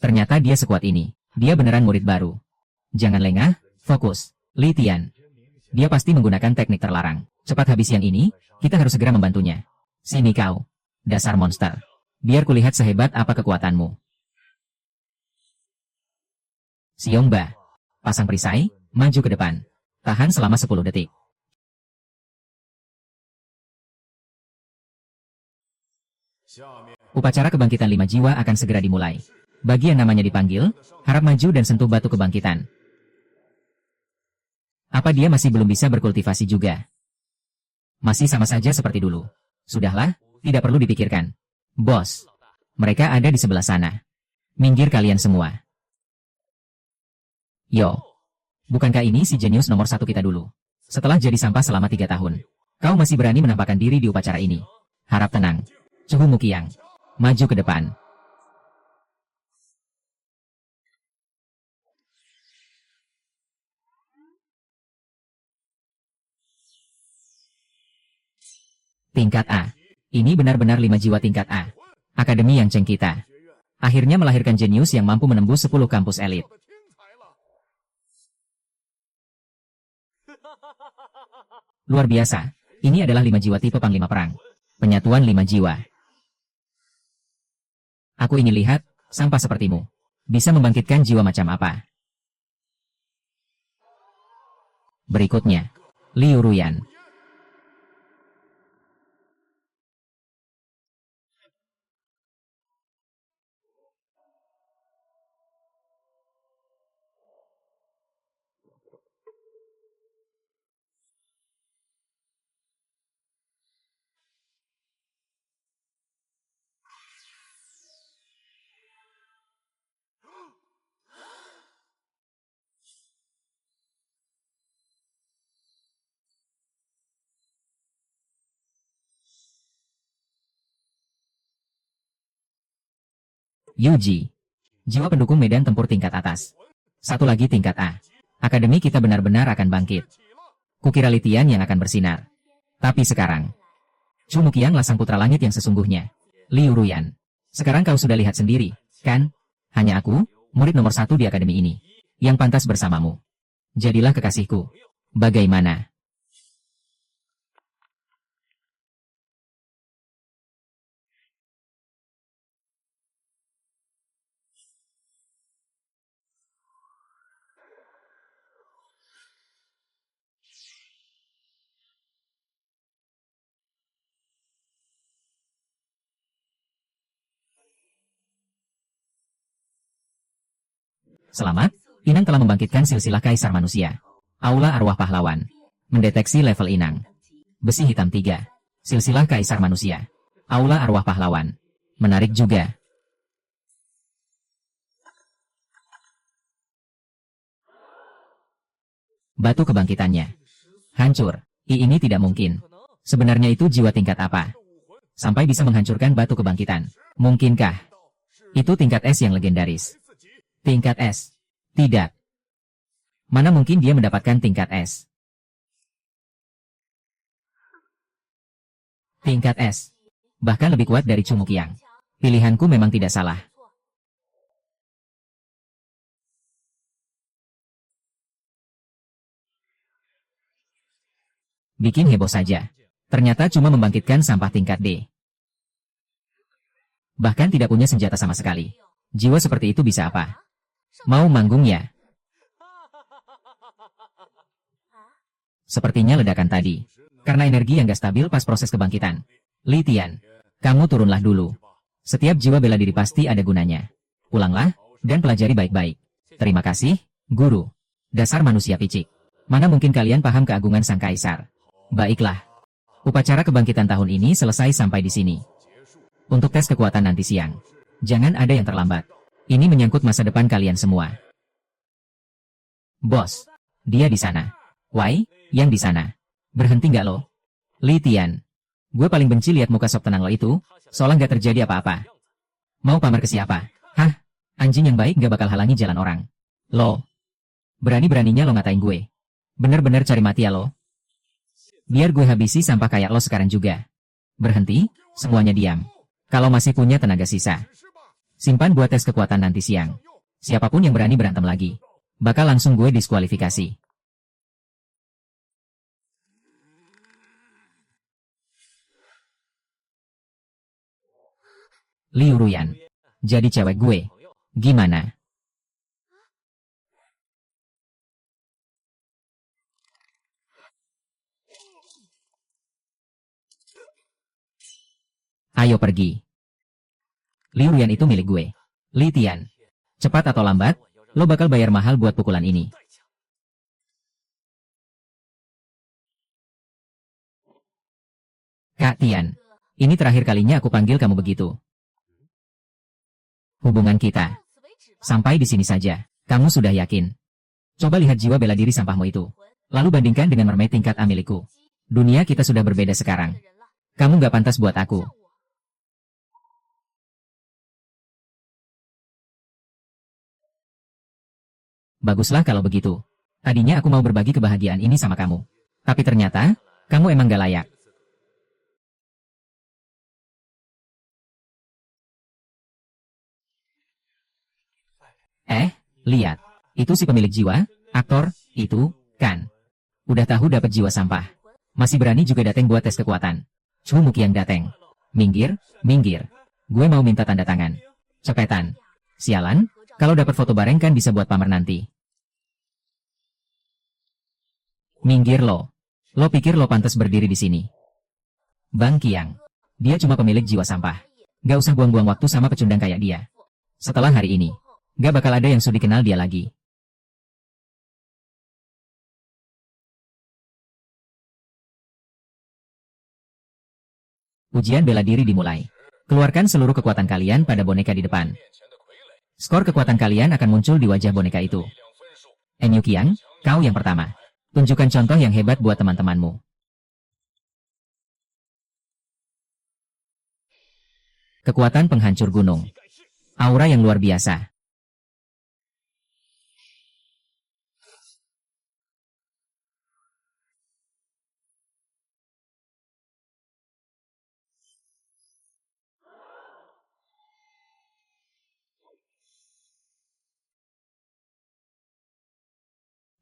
Ternyata dia sekuat ini. Dia beneran murid baru. Jangan lengah, fokus. Li Tian. Dia pasti menggunakan teknik terlarang. Cepat habis yang ini, kita harus segera membantunya. Sini kau. Dasar monster. Biar kulihat sehebat apa kekuatanmu. Xiongba. Pasang perisai, maju ke depan. Tahan selama 10 detik. Upacara kebangkitan 5 jiwa akan segera dimulai. Bagi yang namanya dipanggil, harap maju dan sentuh batu kebangkitan. Apa dia masih belum bisa berkultivasi juga? Masih sama saja seperti dulu. Sudahlah, tidak perlu dipikirkan. Bos, mereka ada di sebelah sana. Minggir kalian semua. Yo, bukankah ini si jenius nomor 1 kita dulu? Setelah jadi sampah selama 3 tahun, kau masih berani menampakkan diri di upacara ini. Harap tenang. Cuhu Mukiang, maju ke depan. Tingkat A. Ini benar-benar 5 jiwa tingkat A. Akademi yang ceng kita. Akhirnya melahirkan jenius yang mampu menembus 10 kampus elit. Luar biasa. Ini adalah 5 jiwa tipe Panglima Perang. Penyatuan 5 jiwa. Aku ingin lihat, sampah sepertimu. Bisa membangkitkan jiwa macam apa? Berikutnya, Liu Ruyan. Yuji. Jiwa pendukung medan tempur tingkat atas. Satu lagi tingkat A. Akademi kita benar-benar akan bangkit. Kukira Li Tian yang akan bersinar. Tapi sekarang, Chu Mukiang sang putra langit yang sesungguhnya. Liu Ruyan. Sekarang kau sudah lihat sendiri, kan? Hanya aku, murid nomor 1 di akademi ini, yang pantas bersamamu. Jadilah kekasihku. Bagaimana? Selamat, Inang telah membangkitkan silsilah Kaisar Manusia. Aula Arwah Pahlawan. Mendeteksi level Inang. Besi hitam 3. Silsilah Kaisar Manusia. Aula Arwah Pahlawan. Menarik juga. Batu kebangkitannya. Hancur. Ini tidak mungkin. Sebenarnya itu jiwa tingkat apa? Sampai bisa menghancurkan batu kebangkitan. Mungkinkah? Itu tingkat S yang legendaris. Tingkat S. Tidak. Mana mungkin dia mendapatkan tingkat S? Tingkat S. Bahkan lebih kuat dari Chu Mukiang. Pilihanku memang tidak salah. Bikin heboh saja. Ternyata cuma membangkitkan sampah tingkat D. Bahkan tidak punya senjata sama sekali. Jiwa seperti itu bisa apa? Mau manggung ya? Sepertinya ledakan tadi. Karena energi yang gak stabil pas proses kebangkitan. Li Tian, kamu turunlah dulu. Setiap jiwa bela diri pasti ada gunanya. Pulanglah, dan pelajari baik-baik. Terima kasih, Guru. Dasar manusia picik. Mana mungkin kalian paham keagungan Sang Kaisar? Baiklah. Upacara kebangkitan tahun ini selesai sampai di sini. Untuk tes kekuatan nanti siang. Jangan ada yang terlambat. Ini menyangkut masa depan kalian semua. Bos, dia di sana. Wai, yang di sana. Berhenti nggak lo? Li Tian. Gue paling benci lihat muka sok tenang lo itu, seolah nggak terjadi apa-apa. Mau pamer ke siapa? Hah? Anjing yang baik nggak bakal halangi jalan orang. Lo. Berani-beraninya lo ngatain gue. Bener-bener cari mati ya lo. Biar gue habisi sampah kayak lo sekarang juga. Berhenti, semuanya diam. Kalau masih punya tenaga sisa. Simpan buat tes kekuatan nanti siang. Siapapun yang berani berantem lagi, bakal langsung gue diskualifikasi. Liu Ruyan. Jadi cewek gue. Gimana? Ayo pergi. Liu Ruyan itu milik gue. Li Tian. Cepat atau lambat, lo bakal bayar mahal buat pukulan ini. Kak Tian. Ini terakhir kalinya aku panggil kamu begitu. Hubungan kita sampai di sini saja. Kamu sudah yakin? Coba lihat jiwa bela diri sampahmu itu. Lalu bandingkan dengan mermaid tingkat A milikku. Dunia kita sudah berbeda sekarang. Kamu gak pantas buat aku. Baguslah kalau begitu. Tadinya aku mau berbagi kebahagiaan ini sama kamu. Tapi ternyata, kamu emang gak layak. Lihat. Itu si pemilik jiwa, aktor, itu, kan. Udah tahu dapat jiwa sampah. Masih berani juga dateng buat tes kekuatan. Cumuk yang dateng. Minggir, minggir. Gue mau minta tanda tangan. Cepetan. Sialan, kalau dapat foto bareng kan bisa buat pamer nanti. Minggir lo. Lo pikir lo pantas berdiri di sini? Bang Qiang. Dia cuma pemilik jiwa sampah. Gak usah buang-buang waktu sama pecundang kayak dia. Setelah hari ini, gak bakal ada yang sudi kenal dia lagi. Ujian bela diri dimulai. Keluarkan seluruh kekuatan kalian pada boneka di depan. Skor kekuatan kalian akan muncul di wajah boneka itu. Enyu Qiang, kau yang pertama. Tunjukkan contoh yang hebat buat teman-temanmu. Kekuatan penghancur gunung. Aura yang luar biasa.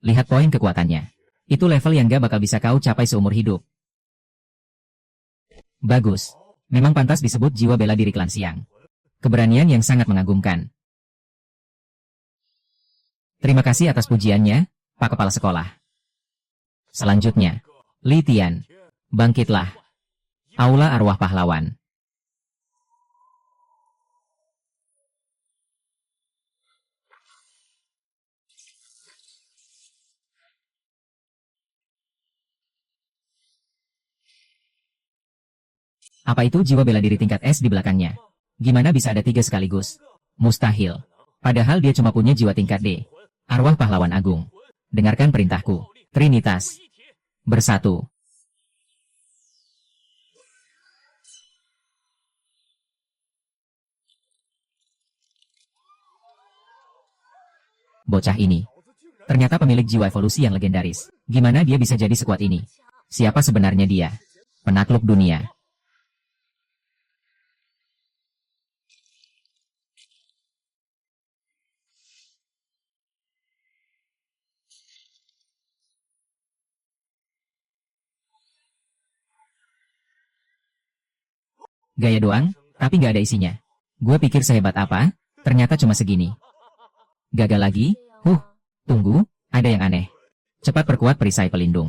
Lihat poin kekuatannya. Itu level yang gak bakal bisa kau capai seumur hidup. Bagus. Memang pantas disebut jiwa bela diri klan Xiang. Keberanian yang sangat mengagumkan. Terima kasih atas pujiannya, Pak Kepala Sekolah. Selanjutnya, Li Tian. Bangkitlah. Aula Arwah Pahlawan. Apa itu jiwa bela diri tingkat S di belakangnya? Gimana bisa ada 3 sekaligus? Mustahil. Padahal dia cuma punya jiwa tingkat D. Arwah Pahlawan Agung. Dengarkan perintahku. Trinitas. Bersatu. Bocah ini. Ternyata pemilik jiwa evolusi yang legendaris. Gimana dia bisa jadi sekuat ini? Siapa sebenarnya dia? Penakluk dunia. Gaya doang, tapi nggak ada isinya. Gue pikir sehebat apa, ternyata cuma segini. Gagal lagi? Tunggu, ada yang aneh. Cepat perkuat perisai pelindung.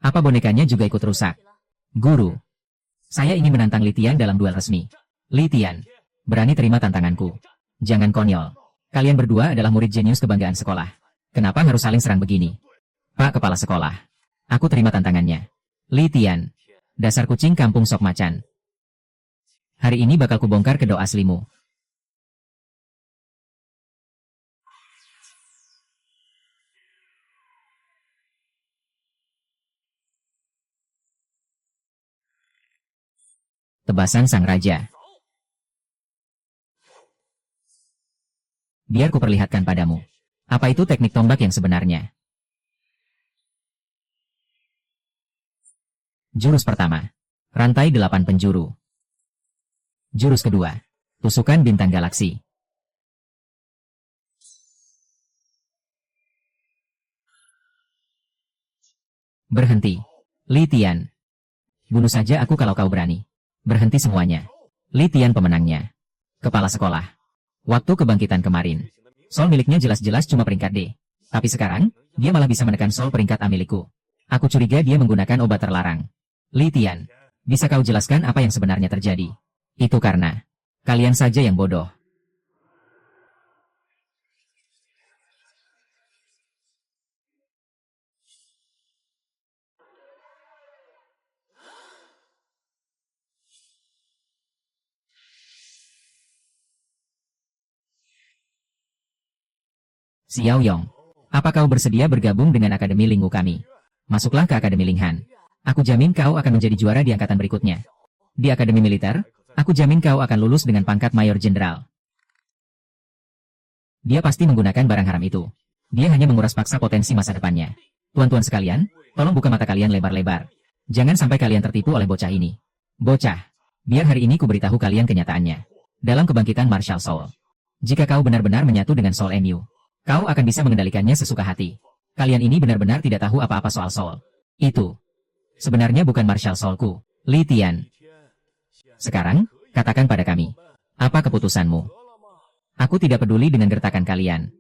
Apa bonekanya juga ikut rusak? Guru. Saya ingin menantang Li Tian dalam duel resmi. Li Tian, berani terima tantanganku. Jangan konyol. Kalian berdua adalah murid jenius kebanggaan sekolah. Kenapa harus saling serang begini? Pak Kepala Sekolah. Aku terima tantangannya. Li Tian. Dasar kucing kampung sok macan. Hari ini bakal kubongkar kedok aslimu. Tebasan sang raja. Biar kuperlihatkan padamu. Apa itu teknik tombak yang sebenarnya? Jurus pertama. Rantai 8 penjuru. Jurus kedua. Tusukan bintang galaksi. Berhenti. Li Tian. Bunuh saja aku kalau kau berani. Berhenti semuanya. Li Tian pemenangnya. Kepala sekolah. Waktu kebangkitan kemarin, Sol miliknya jelas-jelas cuma peringkat D. Tapi sekarang, dia malah bisa menekan Sol peringkat A milikku. Aku curiga dia menggunakan obat terlarang. Li Tian, bisa kau jelaskan apa yang sebenarnya terjadi? Itu karena kalian saja yang bodoh. Xiao Yong, apa kau bersedia bergabung dengan Akademi Lingwu kami? Masuklah ke Akademi Linghan. Aku jamin kau akan menjadi juara di angkatan berikutnya. Di Akademi Militer, aku jamin kau akan lulus dengan pangkat Mayor Jenderal. Dia pasti menggunakan barang haram itu. Dia hanya menguras paksa potensi masa depannya. Tuan-tuan sekalian, tolong buka mata kalian lebar-lebar. Jangan sampai kalian tertipu oleh bocah ini. Bocah, biar hari ini kuberitahu kalian kenyataannya. Dalam kebangkitan Marshal Soul, jika kau benar-benar menyatu dengan Soul MU, kau akan bisa mengendalikannya sesuka hati. Kalian ini benar-benar tidak tahu apa-apa soal Soul. Itu sebenarnya bukan Marshal Soulku, Li Tian. Sekarang, katakan pada kami, apa keputusanmu? Aku tidak peduli dengan gertakan kalian.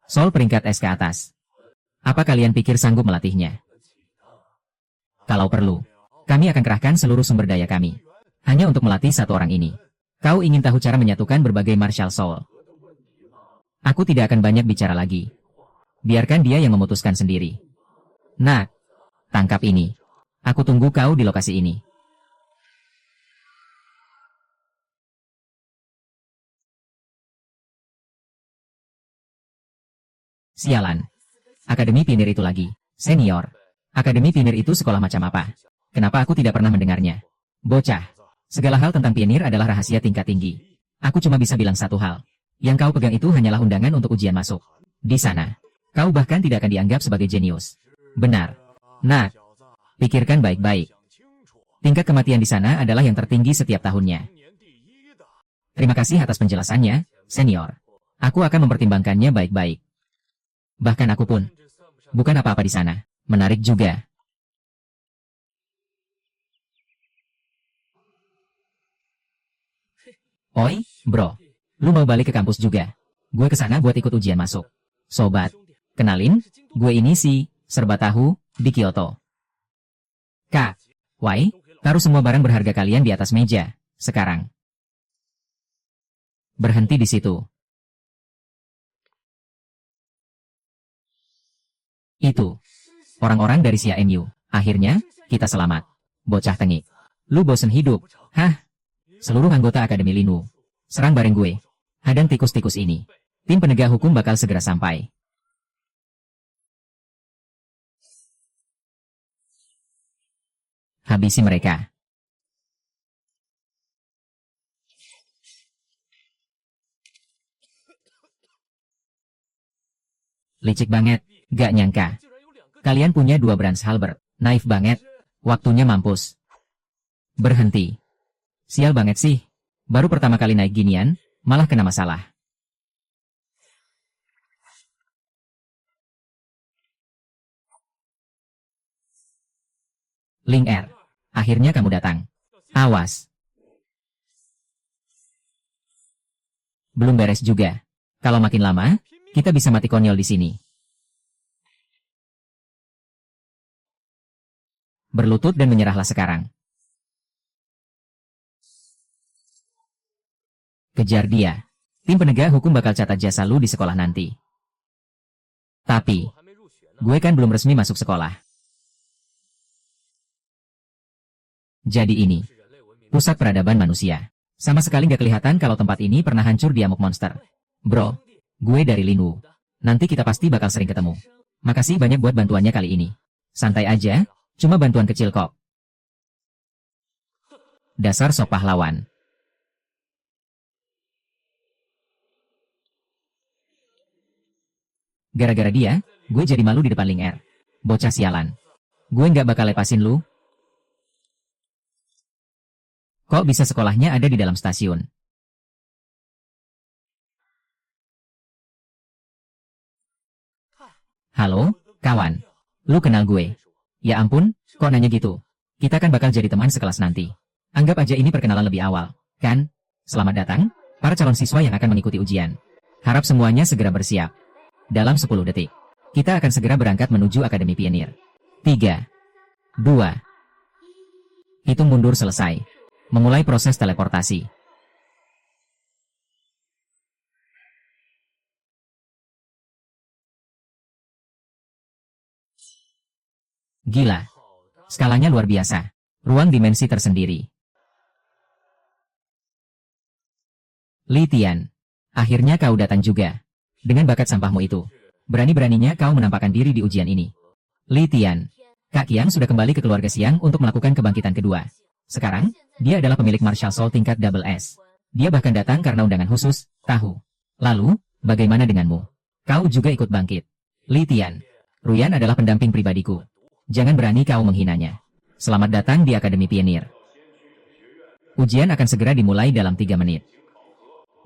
Soul peringkat S ke atas. Apa kalian pikir sanggup melatihnya? Kalau perlu, kami akan kerahkan seluruh sumber daya kami. Hanya untuk melatih satu orang ini. Kau ingin tahu cara menyatukan berbagai Marshal Soul? Aku tidak akan banyak bicara lagi. Biarkan dia yang memutuskan sendiri. Nah, tangkap ini. Aku tunggu kau di lokasi ini. Sialan. Akademi Pinir itu lagi. Senior. Akademi Pinir itu sekolah macam apa? Kenapa aku tidak pernah mendengarnya? Bocah. Segala hal tentang Pinir adalah rahasia tingkat tinggi. Aku cuma bisa bilang satu hal. Yang kau pegang itu hanyalah undangan untuk ujian masuk. Di sana, kau bahkan tidak akan dianggap sebagai jenius. Benar. Nah, pikirkan baik-baik. Tingkat kematian di sana adalah yang tertinggi setiap tahunnya. Terima kasih atas penjelasannya, senior. Aku akan mempertimbangkannya baik-baik. Bahkan aku pun. Bukan apa-apa di sana. Menarik juga. Oi, bro. Lu mau balik ke kampus juga? Gue kesana buat ikut ujian masuk. Sobat, kenalin, gue ini si Serba Tahu di Kyoto. Kak, Wai, taruh semua barang berharga kalian di atas meja, sekarang. Berhenti di situ. Itu. Orang-orang dari Sia MU. Akhirnya, kita selamat. Bocah tengik. Lu bosen hidup? Hah? Seluruh anggota Akademi Lingwu. Serang bareng gue. Hadang tikus-tikus ini. Tim penegak hukum bakal segera sampai. Habisi mereka. Licik banget, gak nyangka. Kalian punya 2 Brands Halberd. Naif banget. Waktunya mampus. Berhenti. Sial banget sih. Baru pertama kali naik ginian, malah kena masalah. Ling Er. Akhirnya kamu datang. Awas. Belum beres juga. Kalau makin lama, kita bisa mati konyol di sini. Berlutut dan menyerahlah sekarang. Kejar dia. Tim penegak hukum bakal catat jasa lu di sekolah nanti. Tapi, gue kan belum resmi masuk sekolah. Jadi ini, pusat peradaban manusia. Sama sekali gak kelihatan kalau tempat ini pernah hancur di amuk monster. Bro, gue dari Lingwu. Nanti kita pasti bakal sering ketemu. Makasih banyak buat bantuannya kali ini. Santai aja, cuma bantuan kecil kok. Dasar sok pahlawan. Gara-gara dia, gue jadi malu di depan Ling Er. Bocah sialan. Gue nggak bakal lepasin lu. Kok bisa sekolahnya ada di dalam stasiun? Halo, kawan. Lu kenal gue? Ya ampun, kok nanya gitu? Kita kan bakal jadi teman sekelas nanti. Anggap aja ini perkenalan lebih awal, kan? Selamat datang, para calon siswa yang akan mengikuti ujian. Harap semuanya segera bersiap. Dalam 10 detik, kita akan segera berangkat menuju Akademi Pionir. 3, 2, hitung mundur selesai. Memulai proses teleportasi. Gila. Skalanya luar biasa. Ruang dimensi tersendiri. Li Tian. Akhirnya kau datang juga. Dengan bakat sampahmu itu. Berani-beraninya kau menampakkan diri di ujian ini. Li Tian. Kak Qiang sudah kembali ke keluarga Xiang untuk melakukan kebangkitan kedua. Sekarang, dia adalah pemilik Martial Soul tingkat Double S. Dia bahkan datang karena undangan khusus, tahu. Lalu, bagaimana denganmu? Kau juga ikut bangkit. Li Tian. Ruyan adalah pendamping pribadiku. Jangan berani kau menghinanya. Selamat datang di Akademi Pionir. Ujian akan segera dimulai dalam 3 menit.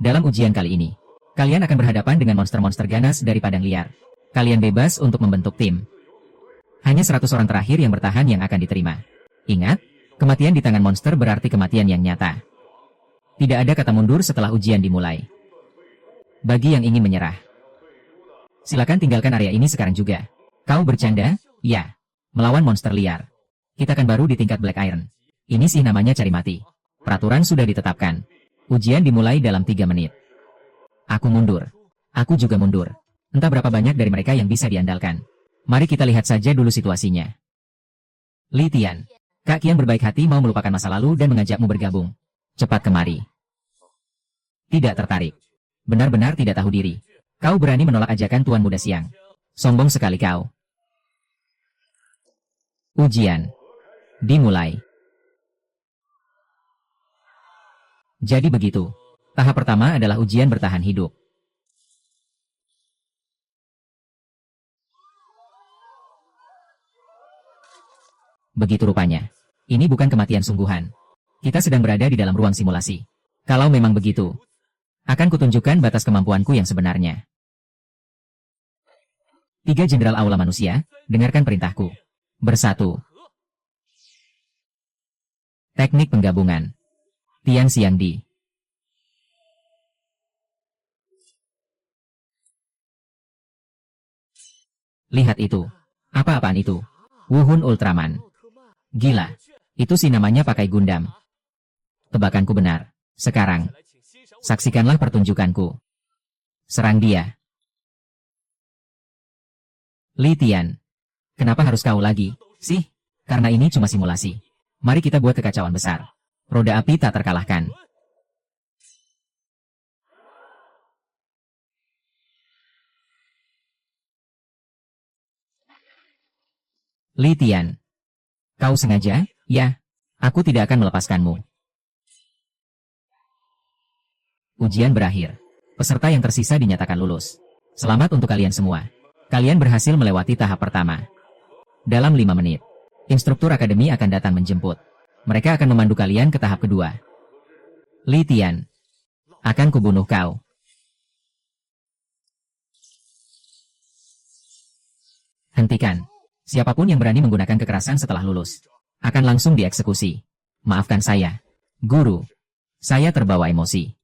Dalam ujian kali ini, kalian akan berhadapan dengan monster-monster ganas dari padang liar. Kalian bebas untuk membentuk tim. Hanya 100 orang terakhir yang bertahan yang akan diterima. Ingat, kematian di tangan monster berarti kematian yang nyata. Tidak ada kata mundur setelah ujian dimulai. Bagi yang ingin menyerah, silakan tinggalkan area ini sekarang juga. Kau bercanda? Ya. Melawan monster liar. Kita kan baru di tingkat Black Iron. Ini sih namanya cari mati. Peraturan sudah ditetapkan. Ujian dimulai dalam 3 menit. Aku mundur. Aku juga mundur. Entah berapa banyak dari mereka yang bisa diandalkan. Mari kita lihat saja dulu situasinya. Li Tian. Kak Qiang berbaik hati mau melupakan masa lalu dan mengajakmu bergabung. Cepat kemari. Tidak tertarik. Benar-benar tidak tahu diri. Kau berani menolak ajakan Tuan Muda Siang. Sombong sekali kau. Ujian dimulai. Jadi begitu. Tahap pertama adalah ujian bertahan hidup. Begitu rupanya. Ini bukan kematian sungguhan. Kita sedang berada di dalam ruang simulasi. Kalau memang begitu, akan kutunjukkan batas kemampuanku yang sebenarnya. 3 Jenderal Aula Manusia, dengarkan perintahku. Bersatu. Teknik penggabungan. Tian Xiangdi. Lihat itu. Apa-apaan itu? Wuhun Ultraman. Gila. Itu sih namanya pakai Gundam. Tebakanku benar. Sekarang, saksikanlah pertunjukanku. Serang dia. Li Tian. Kenapa harus kau lagi, sih? Karena ini cuma simulasi. Mari kita buat kekacauan besar. Roda api tak terkalahkan. Li Tian. Kau sengaja? Ya. Aku tidak akan melepaskanmu. Ujian berakhir. Peserta yang tersisa dinyatakan lulus. Selamat untuk kalian semua. Kalian berhasil melewati tahap pertama. Dalam 5 menit, instruktur akademi akan datang menjemput. Mereka akan memandu kalian ke tahap kedua. Li Tian. Akan kubunuh kau. Hentikan. Siapapun yang berani menggunakan kekerasan setelah lulus, akan langsung dieksekusi. Maafkan saya, Guru. Saya terbawa emosi.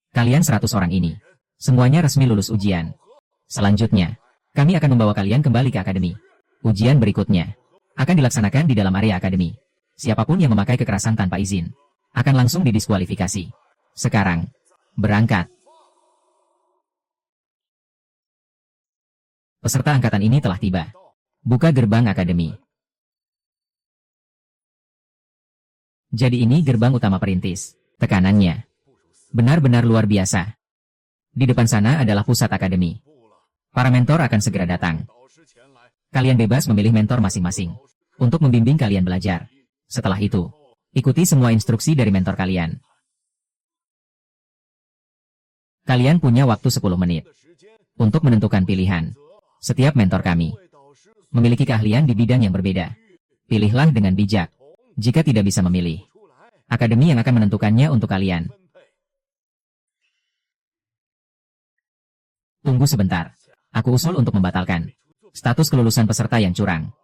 Kalian 100 orang ini, semuanya resmi lulus ujian. Selanjutnya, kami akan membawa kalian kembali ke akademi. Ujian berikutnya akan dilaksanakan di dalam area akademi. Siapapun yang memakai kekerasan tanpa izin, akan langsung didiskualifikasi. Sekarang, berangkat. Peserta angkatan ini telah tiba. Buka gerbang akademi. Jadi ini gerbang utama perintis. Tekanannya benar-benar luar biasa. Di depan sana adalah pusat akademi. Para mentor akan segera datang. Kalian bebas memilih mentor masing-masing untuk membimbing kalian belajar. Setelah itu, ikuti semua instruksi dari mentor kalian. Kalian punya waktu 10 menit untuk menentukan pilihan. Setiap mentor kami memiliki keahlian di bidang yang berbeda. Pilihlah dengan bijak. Jika tidak bisa memilih, akademi yang akan menentukannya untuk kalian. Tunggu sebentar. Aku usul untuk membatalkan status kelulusan peserta yang curang.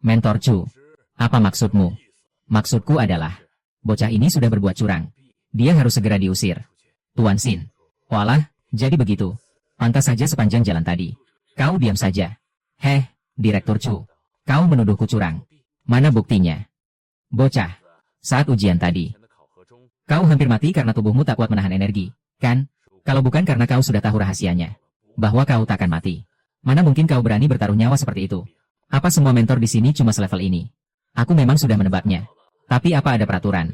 Mentor Chu, apa maksudmu? Maksudku adalah, bocah ini sudah berbuat curang. Dia harus segera diusir. Tuan Xin. Walah, jadi begitu. Pantas saja sepanjang jalan tadi kau diam saja. Heh, Direktur Chu. Kau menuduhku curang. Mana buktinya? Bocah, saat ujian tadi, kau hampir mati karena tubuhmu tak kuat menahan energi, kan? Kalau bukan karena kau sudah tahu rahasianya, bahwa kau takkan mati. Mana mungkin kau berani bertaruh nyawa seperti itu? Apa semua mentor di sini cuma selevel ini? Aku memang sudah menebaknya. Tapi apa ada peraturan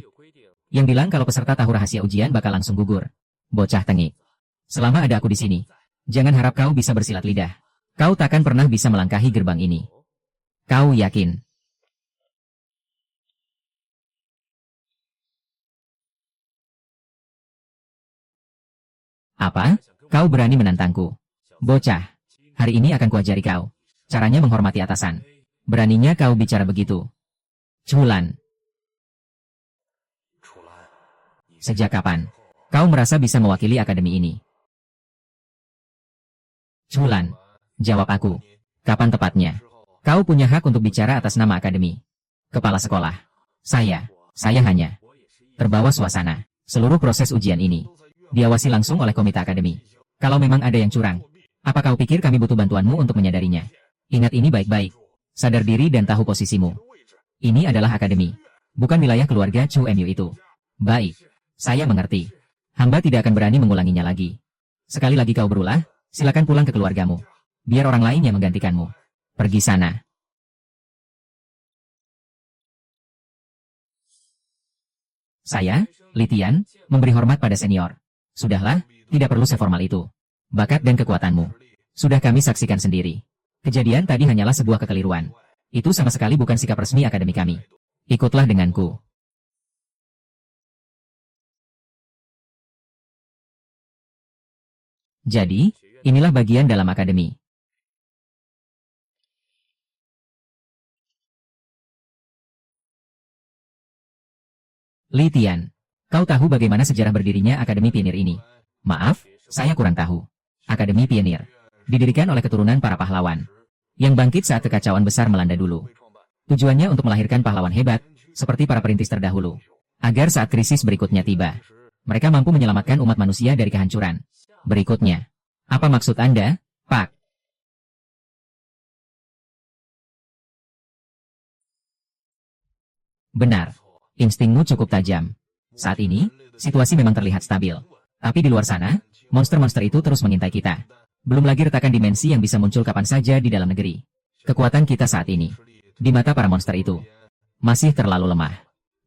yang bilang kalau peserta tahu rahasia ujian bakal langsung gugur? Bocah tengik. Selama ada aku di sini, jangan harap kau bisa bersilat lidah. Kau takkan pernah bisa melangkahi gerbang ini. Kau yakin? Apa? Kau berani menantangku? Bocah, hari ini akan kuajari kau caranya menghormati atasan. Beraninya kau bicara begitu? Culan. Sejak kapan kau merasa bisa mewakili akademi ini? Culan. Jawab aku. Kapan tepatnya? Kau punya hak untuk bicara atas nama akademi. Kepala sekolah. Saya hanya terbawa suasana. Seluruh proses ujian ini diawasi langsung oleh komite akademi. Kalau memang ada yang curang, apa kau pikir kami butuh bantuanmu untuk menyadarinya? Ingat ini baik-baik. Sadar diri dan tahu posisimu. Ini adalah akademi, bukan wilayah keluarga Chu Mu itu. Baik, saya mengerti. Hamba tidak akan berani mengulanginya lagi. Sekali lagi kau berulah, silakan pulang ke keluargamu. Biar orang lain yang menggantikanmu. Pergi sana. Saya, Li Tian, memberi hormat pada senior. Sudahlah, tidak perlu seformal itu. Bakat dan kekuatanmu sudah kami saksikan sendiri. Kejadian tadi hanyalah sebuah kekeliruan. Itu sama sekali bukan sikap resmi akademi kami. Ikutlah denganku. Jadi, inilah bagian dalam akademi. Li Tian, kau tahu bagaimana sejarah berdirinya Akademi Pionir ini? Maaf, saya kurang tahu. Akademi Pionir didirikan oleh keturunan para pahlawan yang bangkit saat kekacauan besar melanda dulu. Tujuannya untuk melahirkan pahlawan hebat, seperti para perintis terdahulu, agar saat krisis berikutnya tiba, mereka mampu menyelamatkan umat manusia dari kehancuran. Berikutnya, apa maksud Anda, Pak? Benar. Instingmu cukup tajam. Saat ini, situasi memang terlihat stabil. Tapi di luar sana, monster-monster itu terus mengintai kita. Belum lagi retakan dimensi yang bisa muncul kapan saja di dalam negeri. Kekuatan kita saat ini, di mata para monster itu, masih terlalu lemah.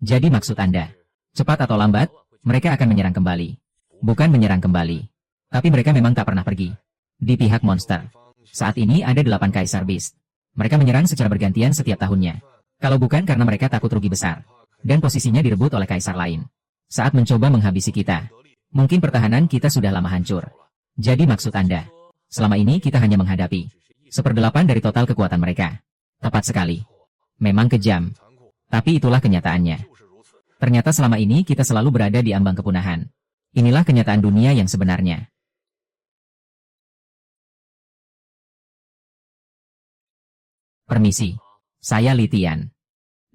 Jadi maksud Anda, cepat atau lambat, mereka akan menyerang kembali. Bukan menyerang kembali, tapi mereka memang tak pernah pergi. Di pihak monster, saat ini ada 8 Kaisar Beast. Mereka menyerang secara bergantian setiap tahunnya. Kalau bukan karena mereka takut rugi besar, dan posisinya direbut oleh kaisar lain. Saat mencoba menghabisi kita, mungkin pertahanan kita sudah lama hancur. Jadi maksud Anda, selama ini kita hanya menghadapi 1/8 dari total kekuatan mereka. Tepat sekali. Memang kejam. Tapi itulah kenyataannya. Ternyata selama ini kita selalu berada di ambang kepunahan. Inilah kenyataan dunia yang sebenarnya. Permisi. Saya Li Tian.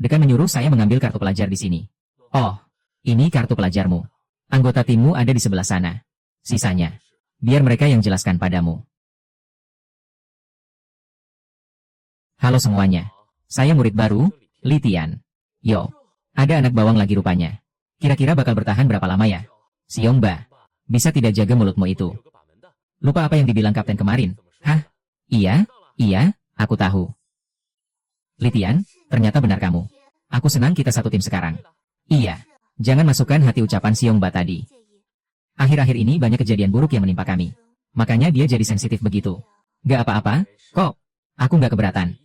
Dekan menyuruh saya mengambil kartu pelajar di sini. Oh, ini kartu pelajarmu. Anggota timmu ada di sebelah sana. Sisanya, biar mereka yang jelaskan padamu. Halo semuanya. Saya murid baru, Li Tian. Yo, ada anak bawang lagi rupanya. Kira-kira bakal bertahan berapa lama ya? Xiongba, bisa tidak jaga mulutmu itu? Lupa apa yang dibilang kapten kemarin? Hah? Iya, aku tahu. Li Tian, ternyata benar kamu. Aku senang kita satu tim sekarang. Iya, jangan masukkan hati ucapan Xiongba tadi. Akhir-akhir ini banyak kejadian buruk yang menimpa kami. Makanya dia jadi sensitif begitu. Gak apa-apa, kok. Aku gak keberatan.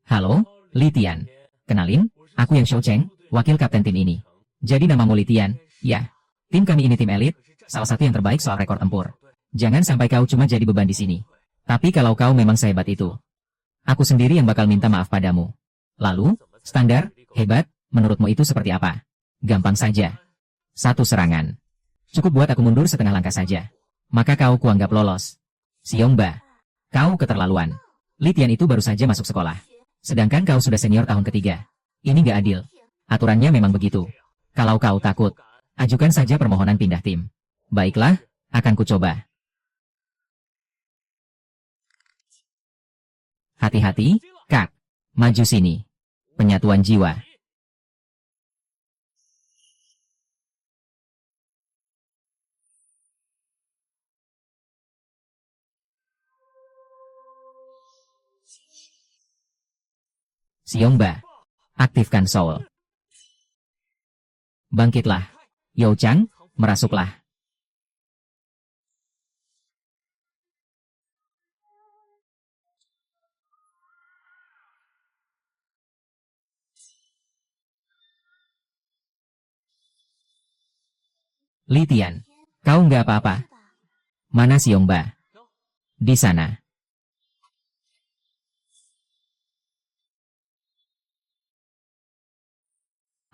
Halo, Li Tian. Kenalin, aku yang Xiao Cheng, wakil kapten tim ini. Jadi namamu Li Tian, ya. Tim kami ini tim elit, salah satu yang terbaik soal rekor tempur. Jangan sampai kau cuma jadi beban di sini. Tapi kalau kau memang sehebat itu, aku sendiri yang bakal minta maaf padamu. Lalu, Standar, hebat, menurutmu itu seperti apa? Gampang saja. Satu serangan. Cukup buat aku mundur setengah langkah saja. Maka kau kuanggap lolos. Xiongba, kau keterlaluan. Li Tian itu baru saja masuk sekolah. Sedangkan kau sudah senior tahun ketiga. Ini gak adil. Aturannya memang begitu. Kalau kau takut, ajukan saja permohonan pindah tim. Baiklah, akan kucoba. Hati-hati, Kak. Maju sini. Penyatuan jiwa. Xiongba, aktifkan Soul. Bangkitlah. You Chang, merasuklah. Li Tian, kau nggak apa-apa. Mana Xiongba? Di sana.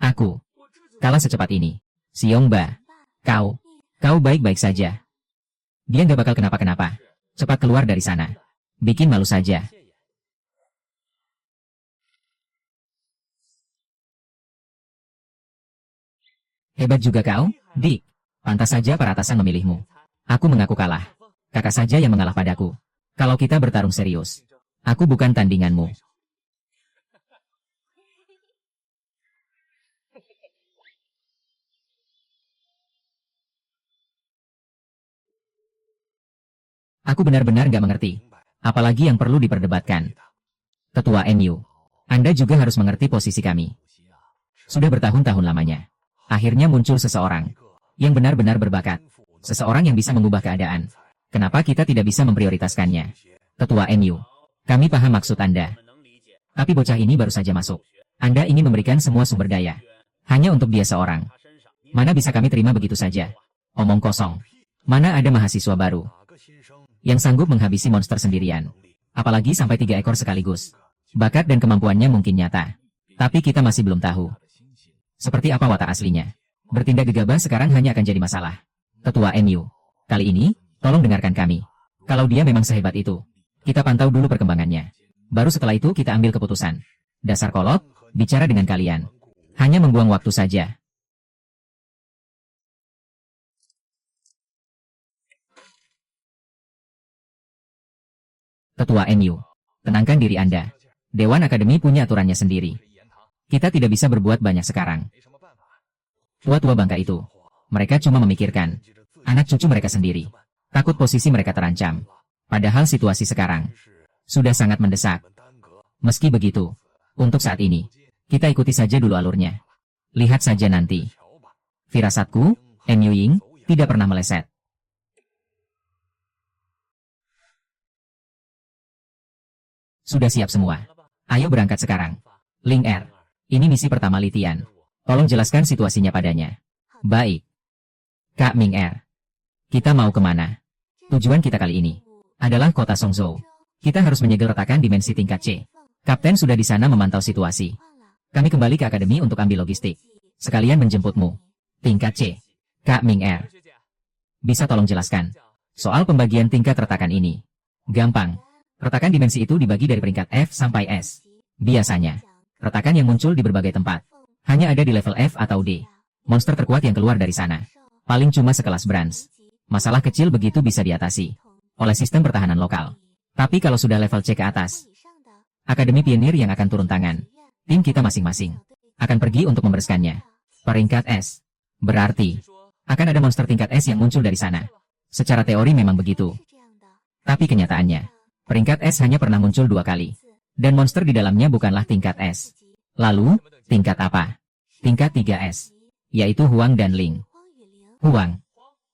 Aku. Kalah secepat ini. Xiongba. Kau baik-baik saja. Dia nggak bakal kenapa-kenapa. Cepat keluar dari sana. Bikin malu saja. Hebat juga kau, Dik. Pantas saja para atasan memilihmu. Aku mengaku kalah. Kakak saja yang mengalah padaku. Kalau kita bertarung serius, aku bukan tandinganmu. Aku benar-benar gak mengerti. Apalagi yang perlu diperdebatkan. Ketua MU, Anda juga harus mengerti posisi kami. Sudah bertahun-tahun lamanya. Akhirnya muncul seseorang yang benar-benar berbakat. Seseorang yang bisa mengubah keadaan. Kenapa kita tidak bisa memprioritaskannya? Ketua MU, kami paham maksud Anda. Tapi bocah ini baru saja masuk. Anda ingin memberikan semua sumber daya. Hanya untuk dia seorang. Mana bisa kami terima begitu saja? Omong kosong. Mana ada mahasiswa baru yang sanggup menghabisi monster sendirian. Apalagi sampai 3 ekor sekaligus. Bakat dan kemampuannya mungkin nyata. Tapi kita masih belum tahu seperti apa watak aslinya. Bertindak gegabah sekarang hanya akan jadi masalah. Ketua MU, kali ini, tolong dengarkan kami. Kalau dia memang sehebat itu, kita pantau dulu perkembangannya. Baru setelah itu kita ambil keputusan. Dasar kolot, bicara dengan kalian. Hanya membuang waktu saja. Ketua MU, tenangkan diri Anda. Dewan Akademi punya aturannya sendiri. Kita tidak bisa berbuat banyak sekarang. Tua-tua bangka itu, mereka cuma memikirkan anak cucu mereka sendiri. Takut posisi mereka terancam. Padahal situasi sekarang sudah sangat mendesak. Meski begitu, untuk saat ini, kita ikuti saja dulu alurnya. Lihat saja nanti. Firasatku, MU Ying, tidak pernah meleset. Sudah siap semua. Ayo berangkat sekarang. Ling Er, ini misi pertama Li Tian. Tolong jelaskan situasinya padanya. Baik. Kak Ming Er, kita mau kemana? Tujuan kita kali ini adalah kota Songzhou. Kita harus menyegel retakan dimensi tingkat C. Kapten sudah di sana memantau situasi. Kami kembali ke akademi untuk ambil logistik. Sekalian menjemputmu. Tingkat C. Kak Ming Er, bisa tolong jelaskan soal pembagian tingkat retakan ini? Gampang. Retakan dimensi itu dibagi dari peringkat F sampai S. Biasanya, retakan yang muncul di berbagai tempat hanya ada di level F atau D. Monster terkuat yang keluar dari sana paling cuma sekelas Brans. Masalah kecil begitu bisa diatasi oleh sistem pertahanan lokal. Tapi kalau sudah level C ke atas, Akademi Pionir yang akan turun tangan. Tim kita masing-masing akan pergi untuk membereskannya. Peringkat S. Berarti, akan ada monster tingkat S yang muncul dari sana. Secara teori memang begitu. Tapi kenyataannya, peringkat S hanya pernah muncul 2 kali. Dan monster di dalamnya bukanlah tingkat S. Lalu, tingkat apa? Tingkat 3S. Yaitu Huang dan Ling. Huang.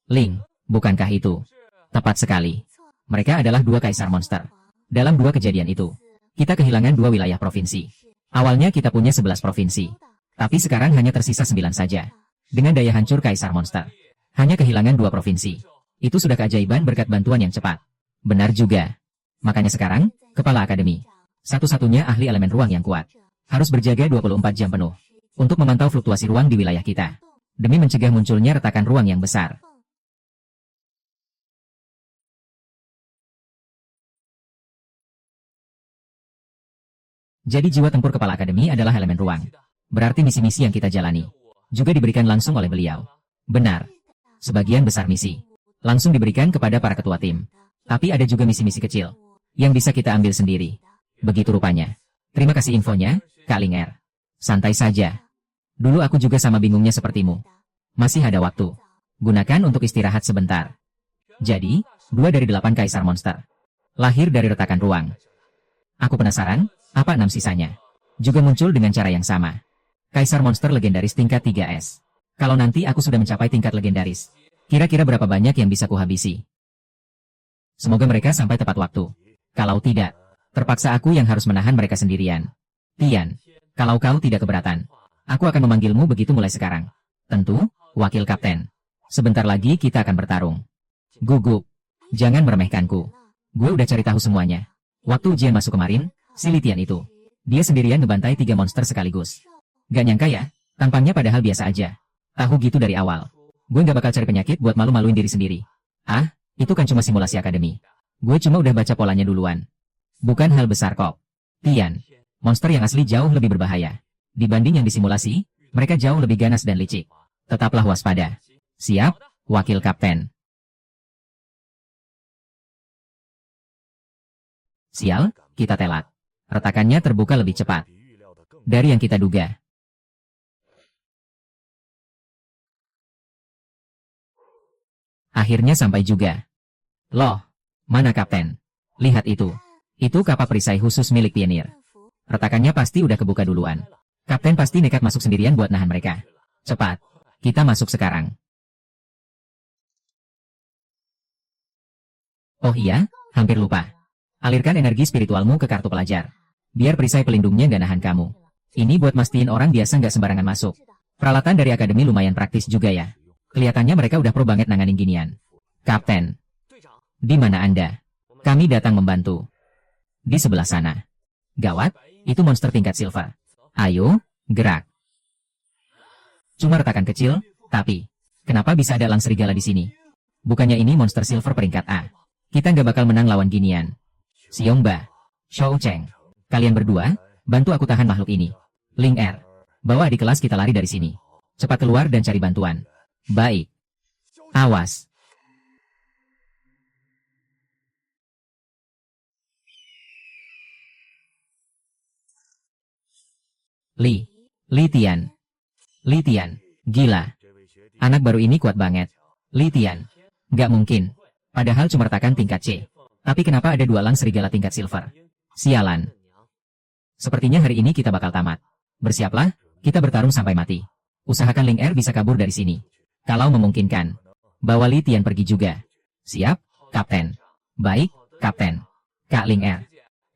Ling, bukankah itu? Tepat sekali. Mereka adalah 2 kaisar monster. Dalam 2 kejadian itu, kita kehilangan 2 wilayah provinsi. Awalnya kita punya 11 provinsi. Tapi sekarang hanya tersisa 9 saja. Dengan daya hancur kaisar monster. Hanya kehilangan 2 provinsi. Itu sudah keajaiban berkat bantuan yang cepat. Benar juga. Makanya sekarang, Kepala Akademi. Satu-satunya ahli elemen ruang yang kuat. Harus berjaga 24 jam penuh untuk memantau fluktuasi ruang di wilayah kita, demi mencegah munculnya retakan ruang yang besar. Jadi jiwa tempur kepala akademi adalah elemen ruang. Berarti misi-misi yang kita jalani juga diberikan langsung oleh beliau. Benar. Sebagian besar misi langsung diberikan kepada para ketua tim. Tapi ada juga misi-misi kecil yang bisa kita ambil sendiri. Begitu rupanya. Terima kasih infonya, Kak Ling Er. Santai saja. Dulu aku juga sama bingungnya sepertimu. Masih ada waktu. Gunakan untuk istirahat sebentar. Jadi, 2 dari 8 kaisar monster lahir dari retakan ruang. Aku penasaran, apa 6 sisanya juga muncul dengan cara yang sama. Kaisar monster legendaris tingkat 3S. Kalau nanti aku sudah mencapai tingkat legendaris, kira-kira berapa banyak yang bisa kuhabisi? Semoga mereka sampai tepat waktu. Kalau tidak, terpaksa aku yang harus menahan mereka sendirian. Tian, kalau kau tidak keberatan, aku akan memanggilmu begitu mulai sekarang. Tentu, Wakil Kapten. Sebentar lagi kita akan bertarung. Gugup. Jangan meremehkanku. Gue udah cari tahu semuanya. Waktu ujian masuk kemarin, si Litian itu, dia sendirian ngebantai 3 monster sekaligus. Gak nyangka ya, tampangnya padahal biasa aja. Tahu gitu dari awal. Gue gak bakal cari penyakit buat malu-maluin diri sendiri. Ah, itu kan cuma simulasi akademi. Gue cuma udah baca polanya duluan. Bukan hal besar kok. Tian, monster yang asli jauh lebih berbahaya. Dibanding yang disimulasi, mereka jauh lebih ganas dan licik. Tetaplah waspada. Siap, Wakil Kapten. Sial, kita telat. Retakannya terbuka lebih cepat dari yang kita duga. Akhirnya sampai juga. Loh, mana Kapten? Lihat itu. Itu kapal perisai khusus milik pionir. Retakannya pasti udah kebuka duluan. Kapten pasti nekat masuk sendirian buat nahan mereka. Cepat, kita masuk sekarang. Oh iya, hampir lupa. Alirkan energi spiritualmu ke kartu pelajar. Biar perisai pelindungnya nggak nahan kamu. Ini buat mastiin orang biasa nggak sembarangan masuk. Peralatan dari akademi lumayan praktis juga ya. Kelihatannya mereka udah pro banget nanganin ginian. Kapten, di mana Anda? Kami datang membantu. Di sebelah sana. Gawat, itu monster tingkat silver. Ayo, gerak. Cuma retakan kecil, tapi kenapa bisa ada elang serigala di sini? Bukannya ini monster silver peringkat A. Kita nggak bakal menang lawan ginian. Xiongba, Shou Cheng, kalian berdua, bantu aku tahan makhluk ini. Ling Er, bawa adik kelas kita lari dari sini. Cepat keluar dan cari bantuan. Baik. Awas. Litian. Gila. Anak baru ini kuat banget. Litian. Nggak mungkin. Padahal cuma retakan tingkat C. Tapi kenapa ada 2 elang serigala tingkat silver? Sialan. Sepertinya hari ini kita bakal tamat. Bersiaplah, kita bertarung sampai mati. Usahakan Ling Er bisa kabur dari sini. Kalau memungkinkan, bawa Litian pergi juga. Siap, Kapten. Baik, Kapten. Kak Ling Er.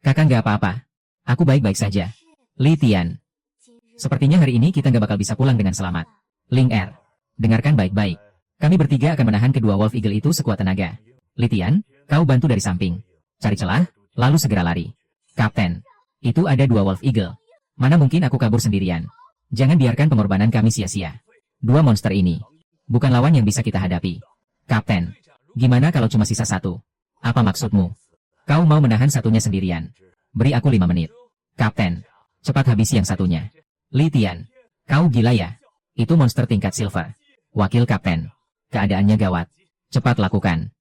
Kakak nggak apa-apa. Aku baik-baik saja. Litian. Sepertinya hari ini kita nggak bakal bisa pulang dengan selamat. Ling Er, dengarkan baik-baik. Kami bertiga akan menahan kedua Wolf Eagle itu sekuat tenaga. Litian, kau bantu dari samping. Cari celah, lalu segera lari. Kapten, itu ada 2 Wolf Eagle. Mana mungkin aku kabur sendirian. Jangan biarkan pengorbanan kami sia-sia. 2 monster ini bukan lawan yang bisa kita hadapi. Kapten, gimana kalau cuma sisa 1? Apa maksudmu? Kau mau menahan satunya sendirian? Beri aku 5 menit. Kapten, cepat habisi yang satunya. Litian, kau gila ya? Itu monster tingkat silver. Wakil Kapten, keadaannya gawat. Cepat lakukan.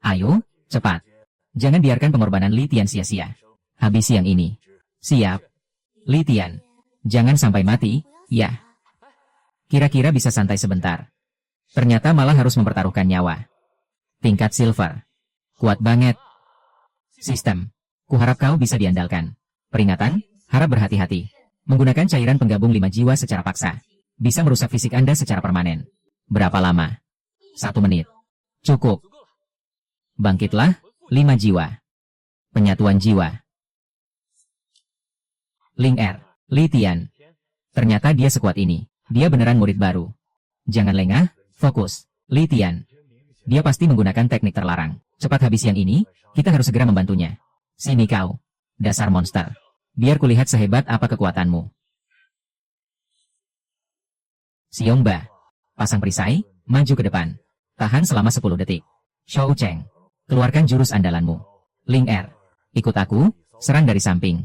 Ayo, cepat. Jangan biarkan pengorbanan Litian sia-sia. Habisi yang ini. Siap. Litian, jangan sampai mati, ya. Kira-kira bisa santai sebentar. Ternyata malah harus mempertaruhkan nyawa. Tingkat silver. Kuat banget. Sistem. Kuharap kau bisa diandalkan. Peringatan, harap berhati-hati. Menggunakan cairan penggabung 5 jiwa secara paksa. Bisa merusak fisik Anda secara permanen. Berapa lama? 1 menit. Cukup. Bangkitlah, 5 jiwa. Penyatuan jiwa. Ling Er, Litian. Ternyata dia sekuat ini. Dia beneran murid baru. Jangan lengah, fokus. Litian. Dia pasti menggunakan teknik terlarang. Cepat habis yang ini, kita harus segera membantunya. Sini kau. Dasar monster. Biar kulihat sehebat apa kekuatanmu. Xiongba. Pasang perisai, maju ke depan. Tahan selama 10 detik. Shou Cheng. Keluarkan jurus andalanmu. Ling Er. Ikut aku, serang dari samping.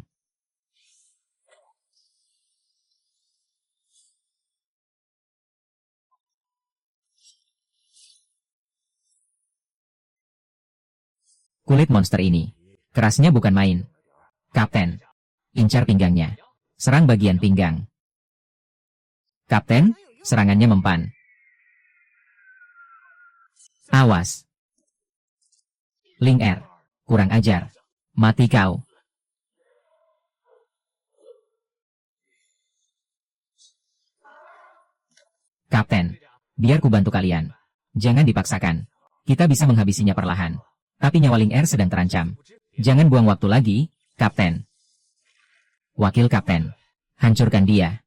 Kulit monster ini. Kerasnya bukan main. Kapten. Incar pinggangnya. Serang bagian pinggang. Kapten, serangannya mempan. Awas. Ling Er. Kurang ajar. Mati kau. Kapten. Biar ku bantu kalian. Jangan dipaksakan. Kita bisa menghabisinya perlahan. Tapi nyawa Ling Er sedang terancam. Jangan buang waktu lagi, Kapten. Wakil Kapten. Hancurkan dia.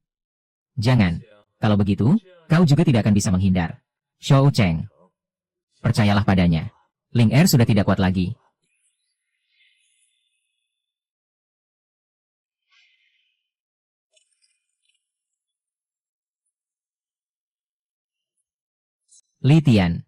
Jangan. Kalau begitu, kau juga tidak akan bisa menghindar. Shou Cheng. Percayalah padanya. Ling Er sudah tidak kuat lagi. Li Tian.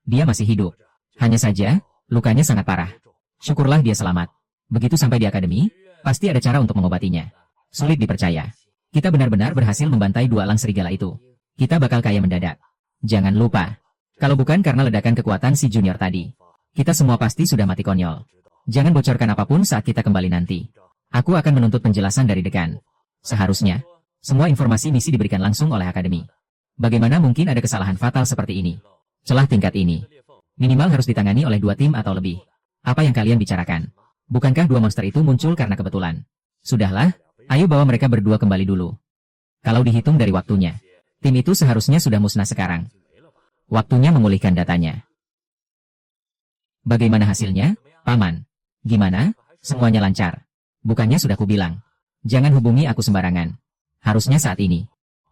Dia masih hidup. Hanya saja, lukanya sangat parah. Syukurlah dia selamat. Begitu sampai di akademi, pasti ada cara untuk mengobatinya. Sulit dipercaya. Kita benar-benar berhasil membantai 2 elang serigala itu. Kita bakal kaya mendadak. Jangan lupa. Kalau bukan karena ledakan kekuatan si junior tadi, kita semua pasti sudah mati konyol. Jangan bocorkan apapun saat kita kembali nanti. Aku akan menuntut penjelasan dari dekan. Seharusnya, semua informasi misi diberikan langsung oleh akademi. Bagaimana mungkin ada kesalahan fatal seperti ini? Celah tingkat ini minimal harus ditangani oleh 2 tim atau lebih. Apa yang kalian bicarakan? Bukankah 2 monster itu muncul karena kebetulan? Sudahlah, ayo bawa mereka berdua kembali dulu. Kalau dihitung dari waktunya, tim itu seharusnya sudah musnah sekarang. Waktunya memulihkan datanya. Bagaimana hasilnya, Paman? Gimana? Semuanya lancar. Bukannya sudah kubilang. Jangan hubungi aku sembarangan. Harusnya saat ini.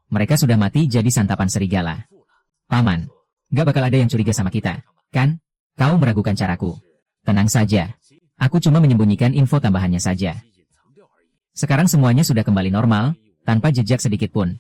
Mereka sudah mati jadi santapan serigala. Paman. Gak bakal ada yang curiga sama kita, kan? Kau meragukan caraku. Tenang saja. Aku cuma menyembunyikan info tambahannya saja. Sekarang semuanya sudah kembali normal, tanpa jejak sedikit pun.